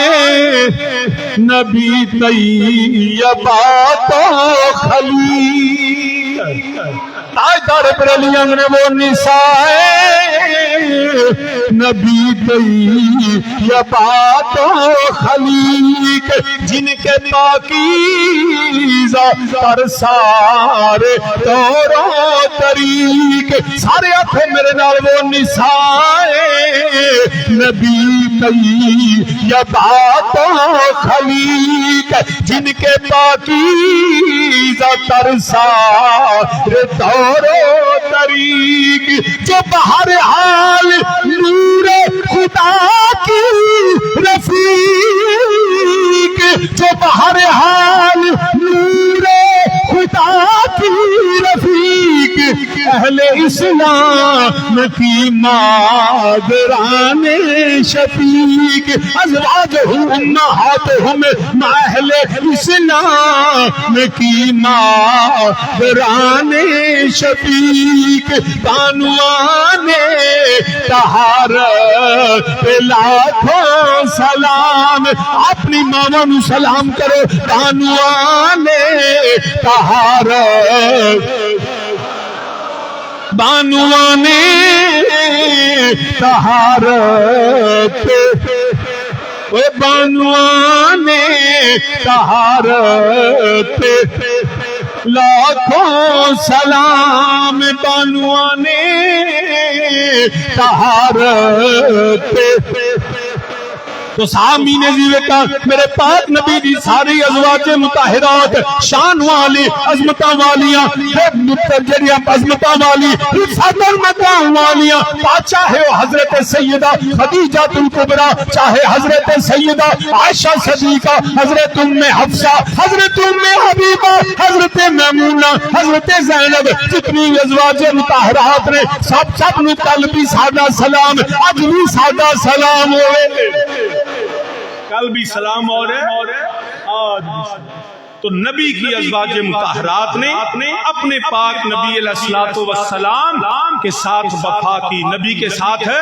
نبی طیبات و خلیل تاجدار بریلیاں نے وہ نساء نبی کی یہ بات خلیق جن کے پاکیزہ پر سارے طور و طریق سارے آتھے میرے نال وہ نسائے نبی کی یہ بات خلیق جن کے پاکیزہ پر سارے طور و طریق جو بہر حال نور خدا کی رفیق جو بہر حال نور خدا کی رفیق اہل اسلام کی مادران شفیق ازواجہم امہاتہم اہل اسلام کی مادران شفیق بانوان طہارت پہ لاکھوں سلام اپنی ماما نو سلام کرو بانوان طہارت بانوان طہارت اے بانوان طہارت لاکھوں سلام بانوان طہارت تو سامین زیوے کا میرے پاک نبی دی ساری ازواج مطہرات شان والی عظمتاں والیاں جڑیاں عظمتاں والی صدر مقام والیاں چاہے وہ حضرت سیدہ خدیجہ الکبریٰ چاہے حضرت سیدہ عائشہ صدیقہ حضرت ام حفصہ حضرت ام حبیبہ حضرت میمونہ حضرت زینب جتنی ازواج مطہرات نے سب نو کل بھی سادہ سلام اج بھی سادہ سلام ہوئے کل بھی سلام اور ہے آج تو نبی کی ازواج مطہرات نے اپنے پاک نبی علیہ السلام کے ساتھ وفا کی نبی کے ساتھ ہے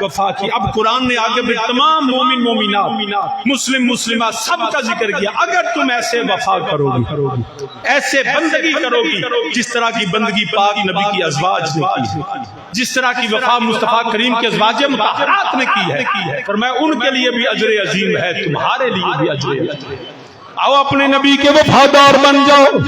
وفا کی اب قرآن نے آگے بھی تمام مومن مومنات مسلم مسلمات سب کا ذکر کیا اگر تم ایسے وفا کرو گی ایسے بندگی کرو گی جس طرح کی بندگی پاک نبی کی ازواج نے کی ہے جس طرح کی وفا مصطفیٰ کریم کے ازواج مطہرات نے کی ہے فرمایا ان کے لیے بھی اجر عظیم ہے تمہارے لیے بھی اجر عظیم آؤ اپنے نبی کے وفادار بن جاؤ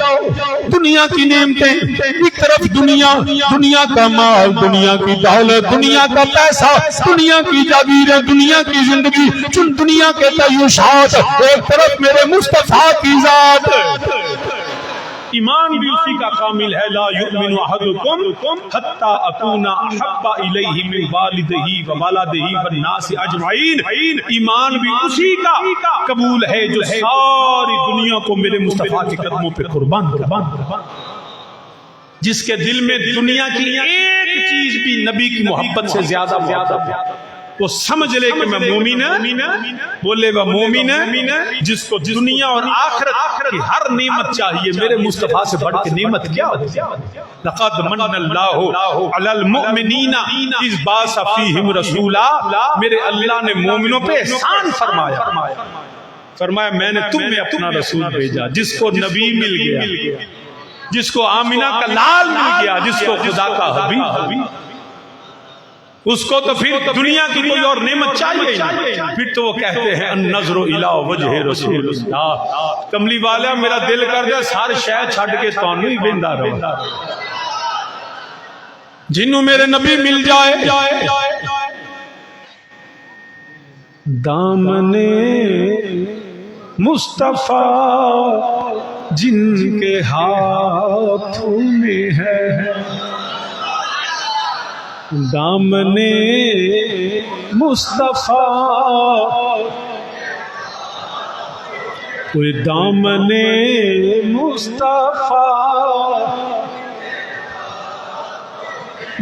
دنیا کی نعمتیں ایک طرف دنیا کا مال دنیا کی دولت دنیا کا پیسہ دنیا کی جاگیریں دنیا کی زندگی دنیا کے تعیشات ایک طرف میرے مصطفیٰ کی ذات ایمان بھی اسی کا کامل ہے لا یؤمن احدکم حتی اکون احب الیہ من والدہ وولدہ والناس اجمعین ایمان بھی اسی کا قبول ہے جو ساری دنیا کو میرے مصطفیٰ کے قدموں پہ قربان جس کے دل میں دنیا کی ایک چیز بھی نبی کی محبت سے زیادہ وہ سمجھ لے کہ میں مومن ہے بولے وہ مومن ہے جس کو دنیا اور آخرت کی ہر نعمت چاہیے میرے مصطفیٰ سے بڑھ کے نعمت کیا لقد من اللہ علی المؤمنین اذ بعث فیہم رسولا میرے اللہ نے مومنوں پہ احسان فرمایا میں نے تم میں اپنا رسول بھیجا جس کو نبی مل گیا جس کو آمینہ کا لال مل گیا جس کو خدا کا حبیب اس کو تو پھر دنیا کی کوئی اور نعمت چاہیے پھر تو وہ کہتے ہیں النظر الی وجہ رسول اللہ کملی والا میرا دل کر دے سار شے چھڈ کے تانوں ہی ویندا رہو جنوں میرے نبی مل جائے دامن مصطفیٰ جن کے ہاتھوں میں ہے دامن مصطفیٰ کوئی دامن مصطفیٰ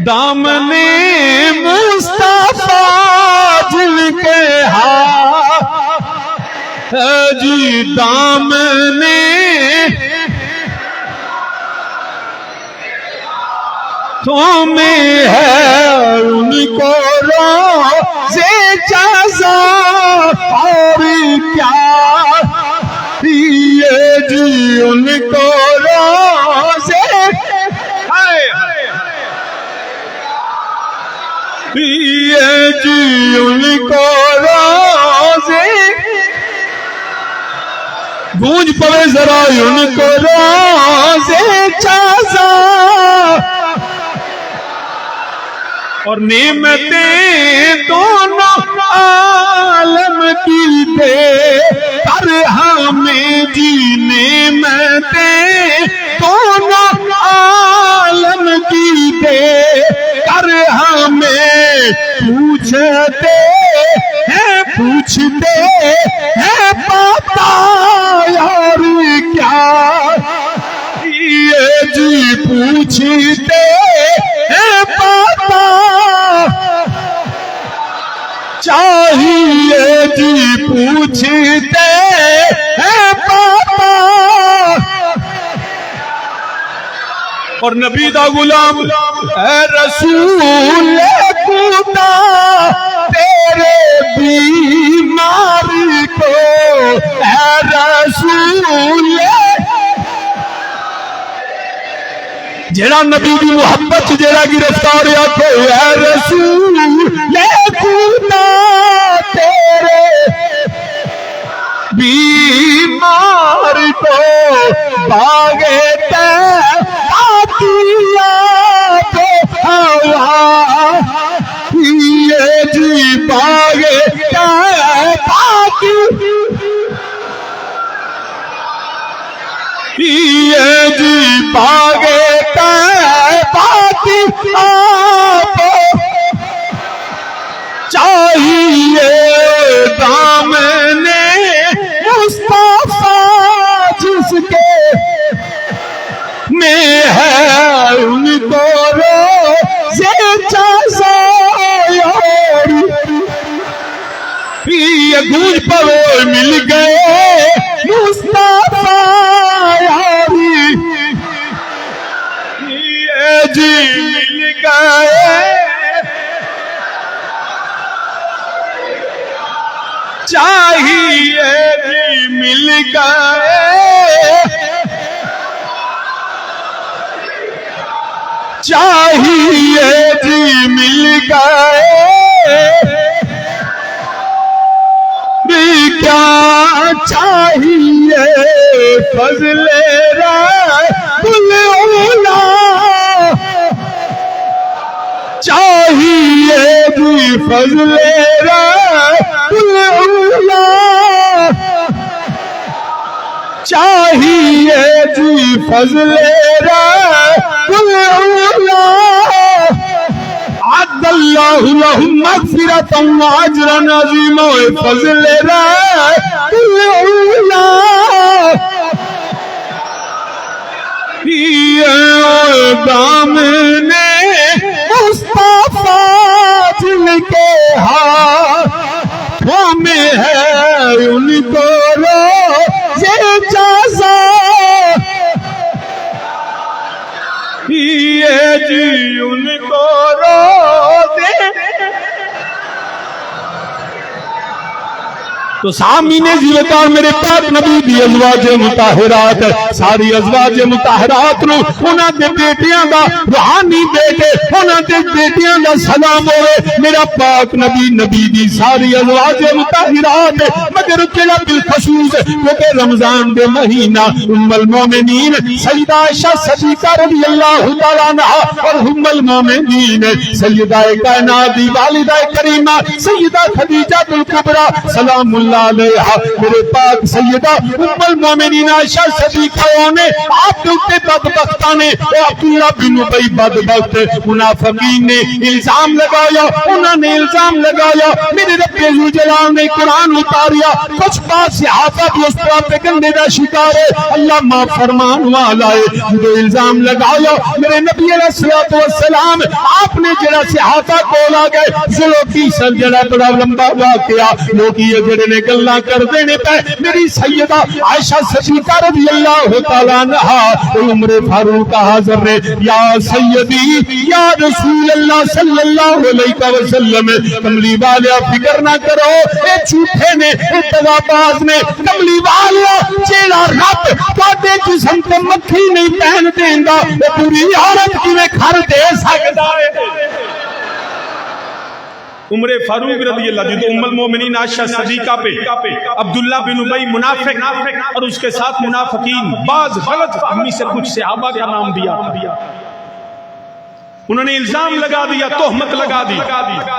دامن مصطفیٰ جن کے ہاتھ جی دامن تمہیں ہے ان کو روزے جزا اور کیا یہ جی ان کو روزے گونج پوے ذرا ان کو روزے چازا اور نعمتیں دونوں عالم کی دے کر ہمیں جی نعمتیں دونوں عالم کی دے کر ہمیں پوچھتے ہیں پاتا یار کیا یہ جی پوچھتے ہیں پاتا چاہیے جی پوچھتے ہیں پاپا اور نبی دا غلام اے رسول خدا تیرے بیماری کو اے رسول جیڑا نبی دی محبت جیڑا گرفتار آکھے اے رسول خدا تیرے بیمار کو باغے تیاتیا پہ ہوا یہ جی باغے تیاتیا یہ جی باغے چاہیے دامن مصطفیٰ جس کے میں ہے ان کو روزے چازا یہ گونج پوے مل گئے مصطفیٰ یاری یہ جی مل گئے چاہیے جی مل گئے چاہیے جی مل گئے بھی کیا چاہیے فضل رب العلا چاہیے بھی فضل رب العلا چاہیے جی فضل رب العلا عد اللہ لہم مغفرۃ واجرا عظیما فضل رب العلا یہ دامن مصطفیٰ جن کے ہاتھوں میں ہے ان کو روزے چازا یہ جی ان کو روزے تو سامعین زیوکار میرے پاک نبی دی ازواج مطہرات ساری ازواج مطہرات نو انہاں دے بیٹیاں دا روحانی بیٹے انہاں دے بیٹیاں دا سلام ہوئے میرا پاک نبی نبی دی ساری ازواج مطہرات مگر جڑا بالخصوص کیونکہ رمضان دے مہینہ ام المومنین سیدہ عائشہ صدیقہ رضی اللہ تعالیٰ عنہ اور ام المومنین سیدہ کائنات دی والدہ کریمہ سیدہ خدیجہ الکبریٰ سلام اللہ علیہ میرے پاک سیدہ ام المومنین عائشہ صدیقہ نے آپ کے بدبختہ نے عبداللہ بن ابی بدبخت منافقین نے الزام لگایا انہوں نے الزام لگایا میرے رب ذوالجلال نے قرآن اتاریا کچھ بات صحابہ بھی اس پر پہ گندے دا شکار ہے اللہ معاف فرمان والا ہے جو الزام لگایا میرے نبی علیہ السلام آپ نے جڑا صحابہ کو لگے ذلو کی سر جڑا بڑا لمبا واقعہ لوگ یہ جڑے نے گلہ کر دینے پہ میری سیدہ عائشہ صدیقہ رضی اللہ تعالیٰ عنہ عمر فاروق حاضر نے یا سیدی یا رسول اللہ صلی اللہ علیہ وسلم کملی والیا فکر نہ کرو اے جھوٹے نے اے تغاباز نے کملی والیا چیڑا رب کاٹے جسم تے مکھی نہیں پہن دیندا اے پوری عورت کی میں گھر دے سکتا ہے عمر فاروق رضی اللہ جو ام المومنین عائشہ صدیقہ پہ عبداللہ بن ابی منافق اور اس کے ساتھ منافقین بعض غلط فہمی سے کچھ صحابہ کا نام دیا، انہوں نے الزام لگا دیا، تہمت لگا دی۔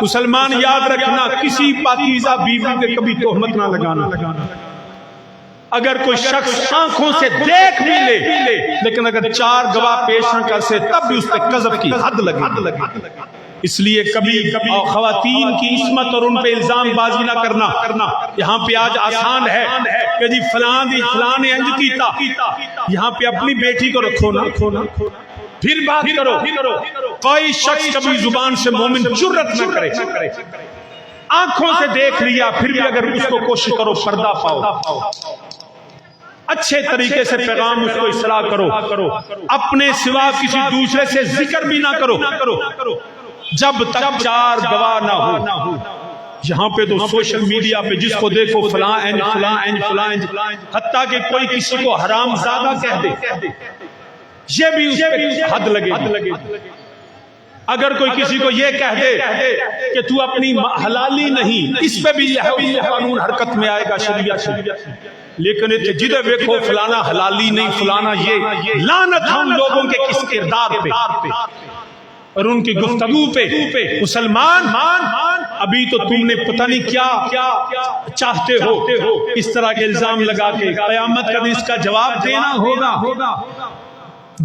مسلمان یاد رکھنا کسی پاکیزہ بیوی پہ کبھی تہمت نہ لگانا۔ اگر کوئی شخص آنکھوں سے دیکھ بھی لے لیکن اگر 4 گواہ پیش نہ کر سے تب بھی اس پہ قذف کی حد لگے۔ اس لیے کبھی خواتین کی عصمت اور ان پہ الزام بازی نہ کرنا۔ یہاں پہ آج آسان ہے کہ جی فلاں نے انج کیتا، یہاں پہ اپنی بیٹی کو رکھو نا، پھر بات کرو۔ کوئی شخص کبھی زبان سے مومن جرت نہ کرے، آنکھوں سے دیکھ لیا پھر بھی اگر اس کو کوشش کرو پردہ پاؤ، اچھے طریقے سے پیغام اس کو اصلاح کرو، اپنے سوا کسی دوسرے سے ذکر بھی نہ کرو جب تک 4 گواہ نہ ہو۔ یہاں پہ تو سوشل میڈیا پہ جس کو دیکھو فلاں انج، حتیٰ کہ کوئی کسی کو حرام زادہ کہہ دے، یہ بھی اس پہ حد لگے۔ اگر کوئی کسی کو یہ کہہ دے کہ تو اپنی حلالی نہیں، اس پہ بھی یہ قانون حرکت میں آئے گا شریعت سے۔ لیکن جدے دیکھو فلانا حلالی نہیں، فلانا یہ، لعنت ہم لوگوں کے کس کردار پہ اور ان کی گفتگو پہ۔ مسلمان ابھی تو تم نے پتہ نہیں کیا چاہتے ہو، اس طرح کے الزام لگا کے قیامت کا دن اس کا جواب دینا ہوگا۔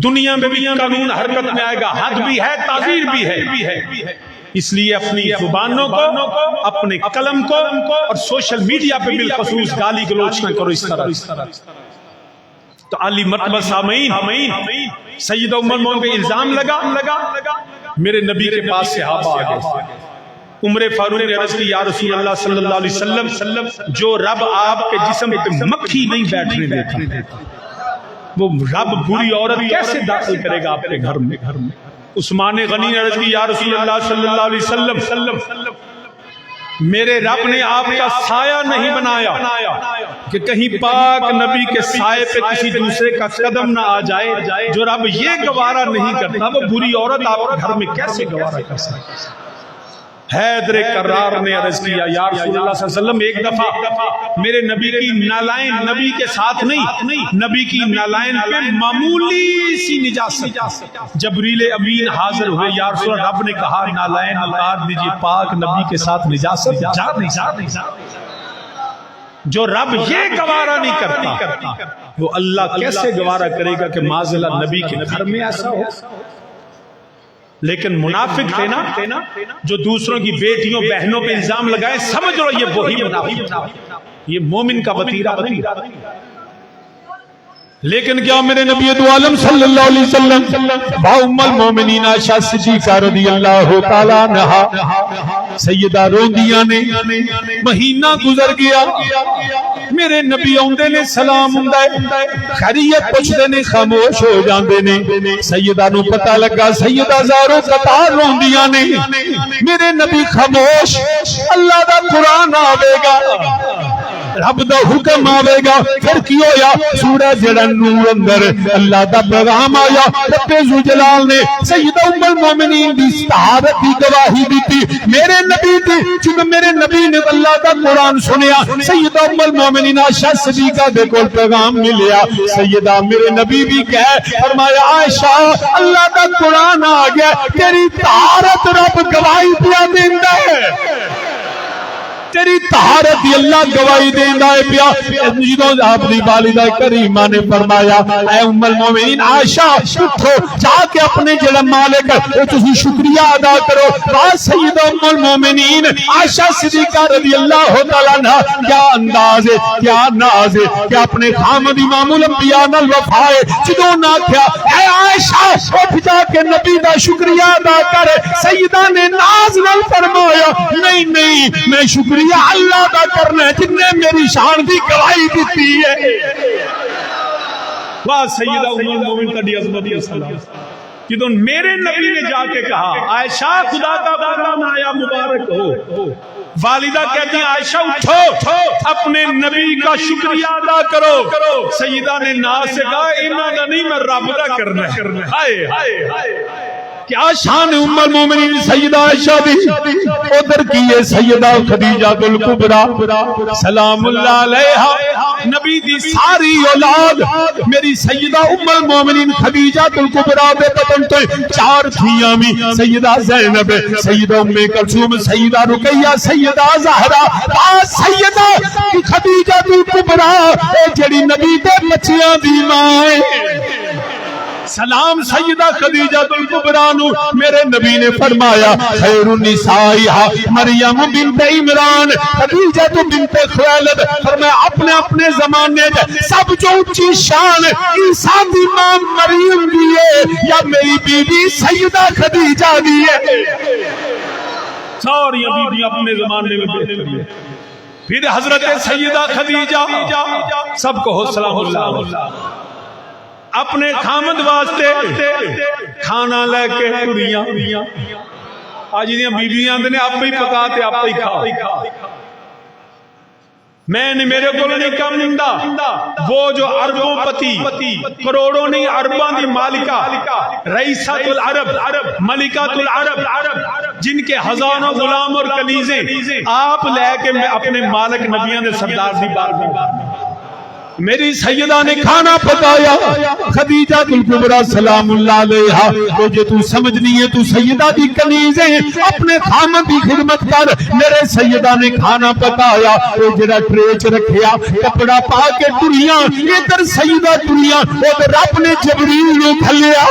دنیا میں بھی قانون حرکت میں آئے گا، حد بھی ہے، تعزیر بھی ہے۔ اس لیے اپنی زبانوں کو، اپنے قلم کو اور سوشل میڈیا پہ بالخصوص گالی گلوچ نہ کرو اس طرح۔ تو علی مرتبہ سامعین، سیدہ ام المومنین پہ الزام لگا، میرے نبی کے پاس صحابہ آ گئے۔ عمر فاروق نے عرض کی یا رسول اللہ صلی اللہ علیہ وسلم، جو رب آپ کے جسم پہ مکھی نہیں بیٹھنے دیتا، وہ رب بری عورت کیسے داخل کرے گا آپ کے گھر میں؟ عثمان غنی نے عرض کی یا رسول اللہ صلی اللہ علیہ وسلم، میرے رب نے آپ کا سایہ نہیں بنایا کہ کہیں پاک نبی کے سائے پہ کسی دوسرے کا قدم نہ آ جائے۔ جو رب یہ گوارا نہیں کرتا، وہ بری عورت آپ کے گھر میں کیسے گوارا کر سکتا؟ حیدر کرار نے عرض کیا یا رسول اللہ صلی اللہ علیہ وسلم، ایک دفعہ میرے نبی کی نالائن، نبی کے ساتھ نہیں، نبی کی نالائن پہ معمولی سی نجاست، جبریل امین حاضر ہوئے، یا رسول اللہ رب نے کہا نالائن اتار دیجئے، پاک نبی کے ساتھ نجاست جا نہیں۔ جو رب یہ گوارا نہیں کرتا، وہ اللہ کیسے گوارا کرے گا کہ معاذاللہ نبی کے گھر میں ایسا ہو؟ لیکن منافق تھے نا جو دوسروں کی بیٹیوں بہنوں پہ الزام لگائے، سمجھ لو یہ وہی منافق، یہ مومن کا وطیرہ نہیں۔ لیکن کیا میرے نبی دو عالم صلی اللہ علیہ وسلم با ام المومنین عائشہ صدیقہ رضی اللہ تعالیٰ عنہا سیدہ روندیاں نے مہینہ گزر گیا، میرے نبی آندے نے سلام ہوندا خیریت پوچھدے نے خاموش ہو جاندے نے۔ سیدہ نو پتہ لگا سیدہ زارو قطار روندیاں نے، میرے نبی خاموش، اللہ دا قرآن آوے گا، رب دا حکم آوے گا، پھر کی ہویا؟ سورہ جڑا نور اندر اللہ دا پیغام آیا، رب ذوالجلال نے سیدہ ام المومنین دی شہادت دی گواہی دیتی، میرے نبی دی، چونکہ میرے نبی نے اللہ دا قرآن سنیا، سیدہ ام المومنین عائشہ صدیقہ دے کول پیغام ملیا، سیدہ میرے نبی بھی کہے، فرمایا عائشہ اللہ دا قرآن آ گیا، تیری طہارت رب گواہی دیا دیندا ہے، تیری طہارت اللہ گواہی دیندا ہے پیا۔ جدوں آپ دی والدہ کریمہ نے فرمایا اے ام المومنین عائشہ اٹھو، جا کے اپنے جڑا مالک ہے تسی شکریہ ادا کرو۔ بات سیدہ ام المومنین عائشہ صدیقہ رضی اللہ تعالیٰ عنہ کیا انداز ہے، کیا ناز ہے کہ اپنے خامد امام الانبیاء نال وفا ہے، جدوں نہ کیا اے عائشہ اٹھ جا کے نبی دا شکریہ ادا کر، سیدہ نے ناز نال فرمایا نہیں میں شکریہ اللہ دا کرنا ہے جن نے میری شان دی گواہی دیتی ہے۔ واہ سیدہ ام المومنین کا دی عظمت و سلام، جدوں میرے نبی نے جا کے کہا عائشہ خدا کا پیغام آیا مبارک ہو، والدہ کہتی ہیں عائشہ اٹھو اپنے نبی کا شکریہ ادا کرو۔ سیدہ نے ناز سے کہا انہاں دا نہیں میں رب دا کرنا ہے۔ کیا شان ام المومنین سیدہ عائشہ دی، ادھر کی ہے سیدہ خدیجہ الکبریٰ سلام اللہ علیہا، نبی دی ساری اولاد میری سیدہ ام المومنین خدیجہ الکبریٰ دے بدن تے چار تھیاں بھی، سیدہ زینب، سیدہ ام کلثوم، سیدہ رقیہ، سیدہ زہرا، سیدہ خدیجہ الکبریٰ اے جڑی نبی دے بچیاں دی ماں۔ سلام سیدہ خدیجہ الکبریٰ نو میرے نبی نے فرمایا خیر النسائها مریم بنت عمران، خدیجہ بنت خویلد، فرمایا اپنے اپنے زمانے میں سب جو اونچی شان عیسیٰ دی ماں مریم دی ہے یا میری بیوی سیدہ خدیجہ دی ہے۔ ساری بیوی اپنے زمانے میں بہتر ہے۔ پھر حضرت سیدہ خدیجہ، سب کو سلام اللہ، اپنے خامد واسطے کھانا لے کے ٹریاں، آج انہیں بیویاں نے آپ ہی پکا تے آپ ہی کھا، میں نے میرے کو نہیں کم نندہ، وہ جو اربوں پتی کروڑوں نہیں ارباں دی مالکہ رئیسۃ العرب ملکۃ العرب، جن کے ہزاروں غلام اور کنیزیں، آپ لے کے میں اپنے مالک نبیوں نے سردار دی بات میں میری سیدہ نے کھانا پکایا، خدیجہ الکبریٰ سلام اللہ علیہا، تجھے تو سمجھنی ہے تو سیدہ دی کنیزیں اپنے خامد کی خدمت کر، میرے سیدہ نے کھانا پکایا، وہ جڑا ٹریچ رکھیا کپڑا پا کے ٹریاں، ادھر سیدہ ٹریاں، ادھر رب نے جبریل نو کھلیا،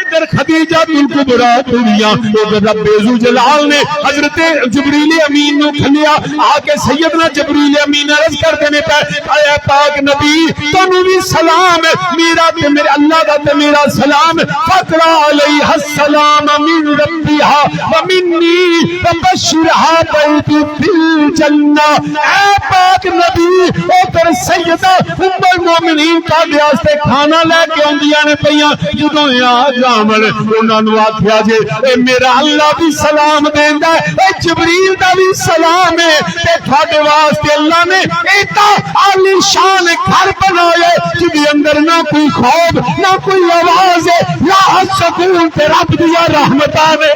ادھر خدیجہ الکبریٰ ٹریاں، ادھر رب ذوالجلال نے حضرت جبریل امین نو کھلیا، آکے سیدنا جبریل امین عرض کر دینے پہ اے پاک نبی تنو بھی سلام، میرا تے میرے اللہ دا تے میرا سلام، فقرا علیہ السلام من ربیہا ومنی وبشرہا بیتی فی الجنہ۔ اے پاک نبی اوپر سیدہ ام المومنین کا دیاستے کھانا لے کے اندیاں نے پہیاں، جدوں یہاں جامل انہاں نو آکھیا جے اے میرا اللہ بھی سلام دیندہ ہے، اے جبریل دا بھی سلام ہے، تے تھوڑے واسطے اللہ نے ایتا عالی شان گھر بنایا جدی اندر نہ کوئی خوف نہ کوئی آواز ہے، راحت سکون تے رب دیا رحمتانے،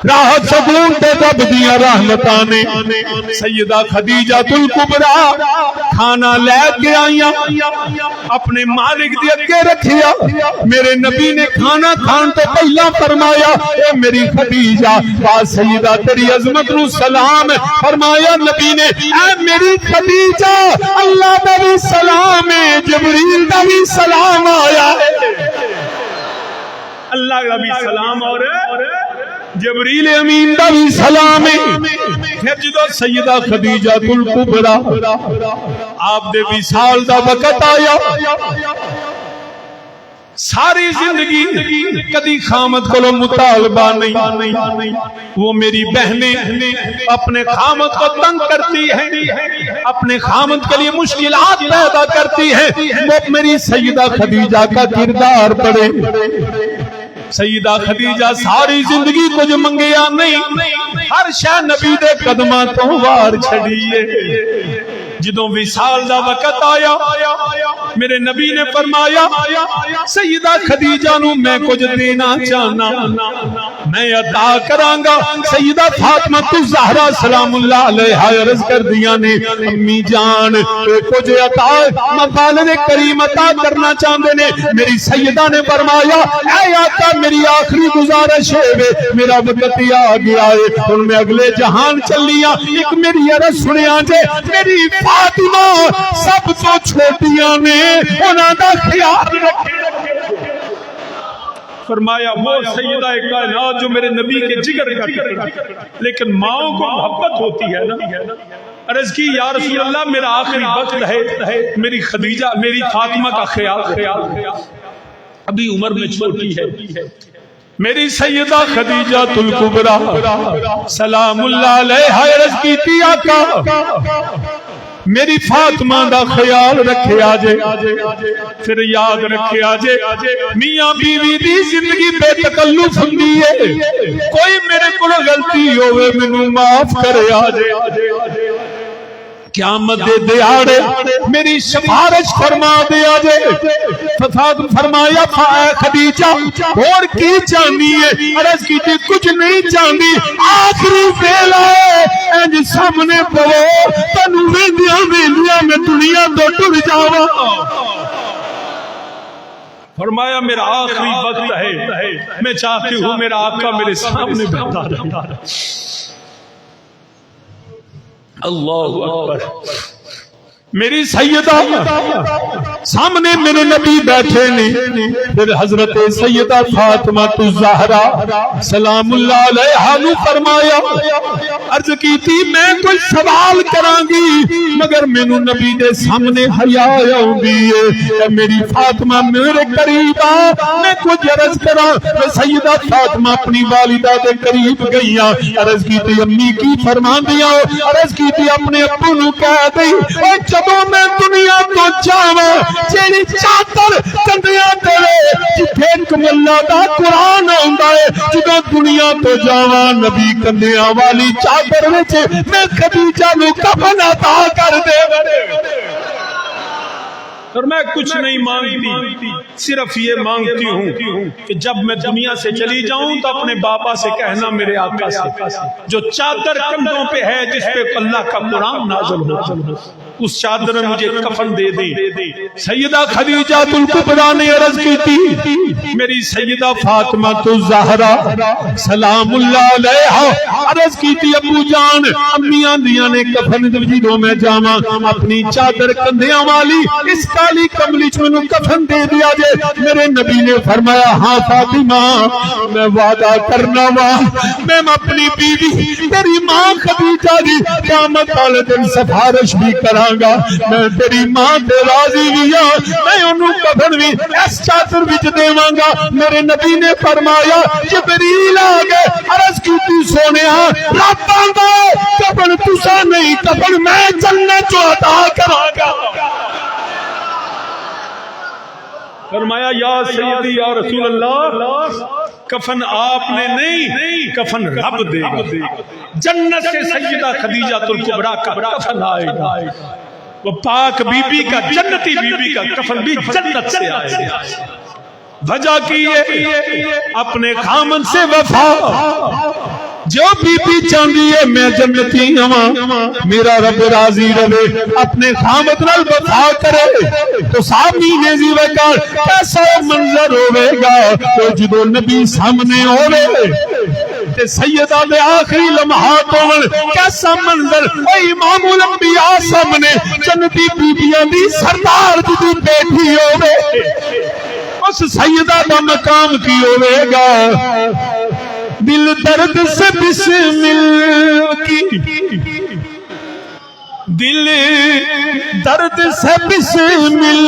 راحت سکون تے رب دیا رحمتانے۔ سیدہ خدیجہ الکبریٰ کھانا لے کے آئیاں، اپنے مالک دے اگے رکھیا، میرے نبی نے کھانا کھان تو پہلا فرمایا اے میری خدیجہ، با سیدہ تیری عظمت نو سلام، فرمایا نبی نے اے میری خدیجہ اللہ دا بھی سلام ہے، جبریل دا بھی سلام آیا ہے، اللہ کا بھی سلام اور جبریل امین دا بھی سلام ہے۔ پھر جدو سیدہ خدیجہ الکبریٰ آپ دے وصال دا وقت آیا، ساری زندگی کدی خامد کو مطالبہ نہیں، وہ میری بہنیں اپنے خامد کو تنگ کرتی ہیں، اپنے خامد کے لیے مشکلات پیدا کرتی ہیں، وہ میری سیدہ خدیجہ کا کردار پڑے۔ سیدہ خدیجہ ساری زندگی کچھ منگیا نہیں، ہر شے نبی دے قدماں تو وار چھڑیے، جدوں وصال دا وقت آیا میرے نبی نے فرمایا سیدہ خدیجہ نو میں کچھ دینا چاہنا میں عطا کرانگا۔ سیدہ فاطمہ الزہرا سلام اللہ علیہا عرض کر دیا نے امی جان کچھ عطا والد کریم عطا کرنا چاہتے نے، میری سیدہ نے فرمایا اے آقا میری آخری گزارش ہے، میرا وقت ہی آ گیا ہے، ان میں اگلے جہان چلیاں، ایک میری عرض سنیا جے میری فاطمہ سب تو چھوٹیاں نے انہاں دا خیال رکھے۔ فرمایا وہ سیدہ کائنات جو میرے نبی کے جگر کا ٹکڑا، لیکن ماؤں کو محبت ہوتی ہے نا، عرض کی یا رسول اللہ میرا آخری وقت ہے، میری خدیجہ میری فاطمہ کا خیال ابھی عمر میں چھوٹی ہے۔ میری سیدہ خدیجہ الکبریٰ سلام اللہ علیہا عرض کی تھی آقا میری فاطمہ دا خیال رکھے آجے، پھر یاد رکھے آجے میاں بیوی دی زندگی بے تکلف ہوندی ہے، کوئی میرے کو غلطی ہوئے مینوں معاف کرے آجے، قیامت دے دیاڑے میری سفارش فرما دیا جے. فرمایا خدیجہ اور کی چاندی ہے؟ عرض کی تھی کچھ نہیں چاندی، آخری ویلا ہے انج سامنے پڑو تنو ویندیاں ویندیاں میں دنیا تو ٹر جاواں. فرمایا میرا آخری وقت ہے، میں چاہتی ہوں میرا آقا میرے سامنے بیٹھا رہے. اللہ اکبر. میری سیدہ سامنے میرے نبی بیٹھے نے. پھر حضرت سیدہ فاطمہ الزہرا سلام اللہ علیہا نے فرمایا، عرض کی تھی میں کوئی سوال کراں گی مگر مینوں نبی دے سامنے حیا آوندی ہے. میری فاطمہ میرے قریب آ، میں کچھ عرض کراں. سیدہ فاطمہ اپنی والدہ دے قریب گئیاں. عرض کی تھی امی کی فرماندیاں؟ عرض کی تھی اپنے ابو نو کہہ دئی اے جدوں میں دنیا تو جاواں جیڑی چادر کندیاں تے جتھے کملا دا قرآن آندا ہے، جدوں دنیا تو جاواں نبی کندیاں والی چادر وچ میں خدیجہ نو کفن عطا کر دے. اور میں کچھ نہیں مانگتی، صرف یہ مانگتی ہوں کہ جب میں دنیا سے چلی جاؤں تو اپنے باپا سے کہنا میرے آقا سے جو چادر کندھوں پہ ہے جس پہ اللہ کا قرآن نازل ہو اس چادر میں مجھے کفن دے دے. سیدہ خدیجہ الکبریٰ نے عرض کی تھی میری سیدہ فاطمہ الزہرا سلام اللہ علیہا عرض کی تھی ابو جان امیاں دیاں نے کفن جدوں میں جاواں اپنی چادر کندھیاں والی اس کالی کملی چ مینوں کفن دے دیا جے. میرے نبی نے فرمایا ہاں فاطمہ میں وعدہ کرنا وا میں اپنی بیوی تیری ماں خدیجہ دی قیامت والے دن سفارش بھی کراں گا. میں تیری ماں تے راضی بھی ہاں، میں انہوں کفن بھی اس چادر وچ دیواں گا. میرے نبی نے فرمایا جبریل آ گئے. عرض کیتی سونیا رب آندا کفن تساں نہیں کفن میں جنت چ عطا کراں گا. فرمایا یا سیدی یا رسول اللہ کفن آپ نے نہیں کفن رب دے گا. جنت سے سیدہ خدیجہ الکبریٰ کا کفن آئے گا. وہ پاک بی بی کا جنتی بی بی کا کفن بھی جنت سے آئے گا. وجہ کی ہے اپنے خامن سے وفا. جو بی بی چاندی ہے میں جنتی ہواں میرا رب راضی رہے اپنے خامد نال وفا کرے تو سامنے زی وکار کیسا منظر ہوے گا تو جدو نبی سامنے ہوے تے سیدہ دے آخری لمحات ہون کیسا منظر اے امام الانبیاء سامنے جنتی بیبیاں دی سردار دی بیٹھی ہوے اس سیدہ دا مقام کی ہوے گا. دل درد سے بسمل کی دل درد سے بسمل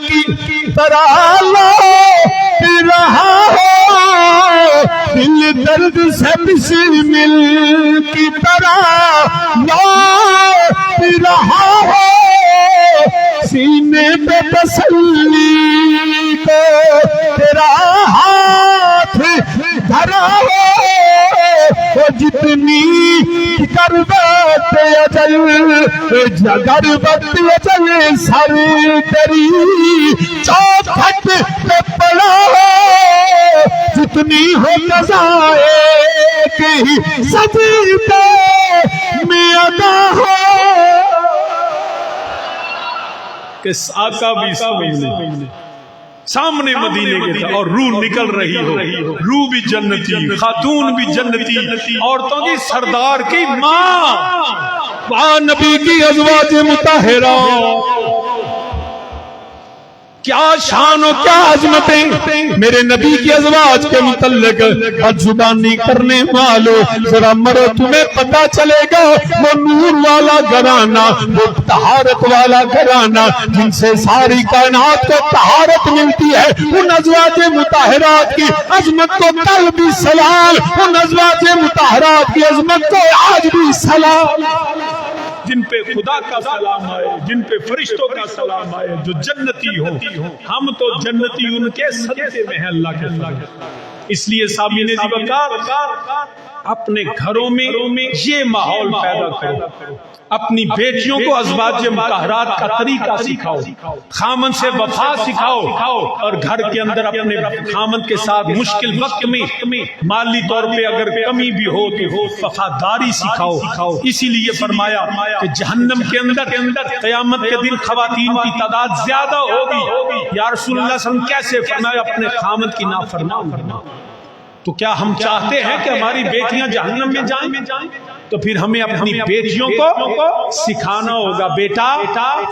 کی ترالا رہا ہو. دل درد سے بسمل کی ترالا رہا ہو. سینے پہ تسلی کو تیرا ہاتھ دھرا ہو. جتنی کربت اجل اجل سر تیری چوکھٹ پہ پڑا ہو. جتنی ہو قضائے کی سجدے میں ادا ہو. کہ آقا بھی سامنے مدینے کے تھا اور روح نکل رہی ہو. روح بھی جنتی، خاتون بھی جنتی، عورتوں کی سردار کی ماں وہاں نبی کی ازواج مطہرہ کیا شان و کیا عظمتیں میرے نبی کی ازواج کے متعلق زبانی کرنے والو ذرا مرو تمہیں پتا چلے گا. وہ نور والا گھرانہ وہ طہارت والا گھرانہ جن سے ساری کائنات کو طہارت ملتی ہے ان ازواج مطہرات کی عظمت کو کل بھی سلام، ان ازواج مطہرات کی عظمت کو آج بھی سلام. جن پہ خدا کا سلام آئے، جن پہ فرشتوں کا سلام آئے، جو جنتی ہو. ہم تو جنتی ان کے صدقے میں ہیں اللہ کے. اس لیے سامعین وقار اپنے گھروں میں یہ ماحول پیدا کرو، اپنی بیٹیوں کو ازواج مطہرات کا طریقہ سکھاؤ، خامن سے وفا سکھاؤ، اور گھر کے اندر اپنے خامن کے ساتھ مشکل وقت میں مالی طور پہ اگر کمی بھی ہو تو وفاداری سکھاؤ۔ اسی لیے فرمایا کہ جہنم کے اندر قیامت کے دن خواتین کی تعداد زیادہ ہوگی۔ یا رسول اللہ صلی اللہ علیہ وسلم کیسے؟ فرمایا اپنے خامن کی نافرمانی۔ تو کیا ہم چاہتے ہیں کہ ہماری بیٹیاں جہنم میں جائیں؟ تو پھر ہمیں اپنی بیٹیوں کو سکھانا ہوگا، بیٹا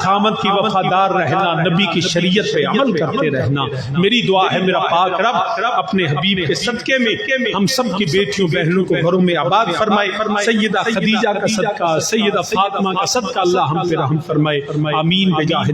خامد کی وفادار رہنا، نبی کی شریعت پہ عمل کرتے رہنا۔ میری دعا ہے میرا پاک رب اپنے حبیب کے صدقے میں ہم سب کی بیٹیوں بہنوں کو گھروں میں آباد فرمائے۔ سیدہ خدیجہ کا صدقہ، سیدہ فاطمہ کا صدقہ اللہ ہم پہ رحم فرمائے، آمین بجاہ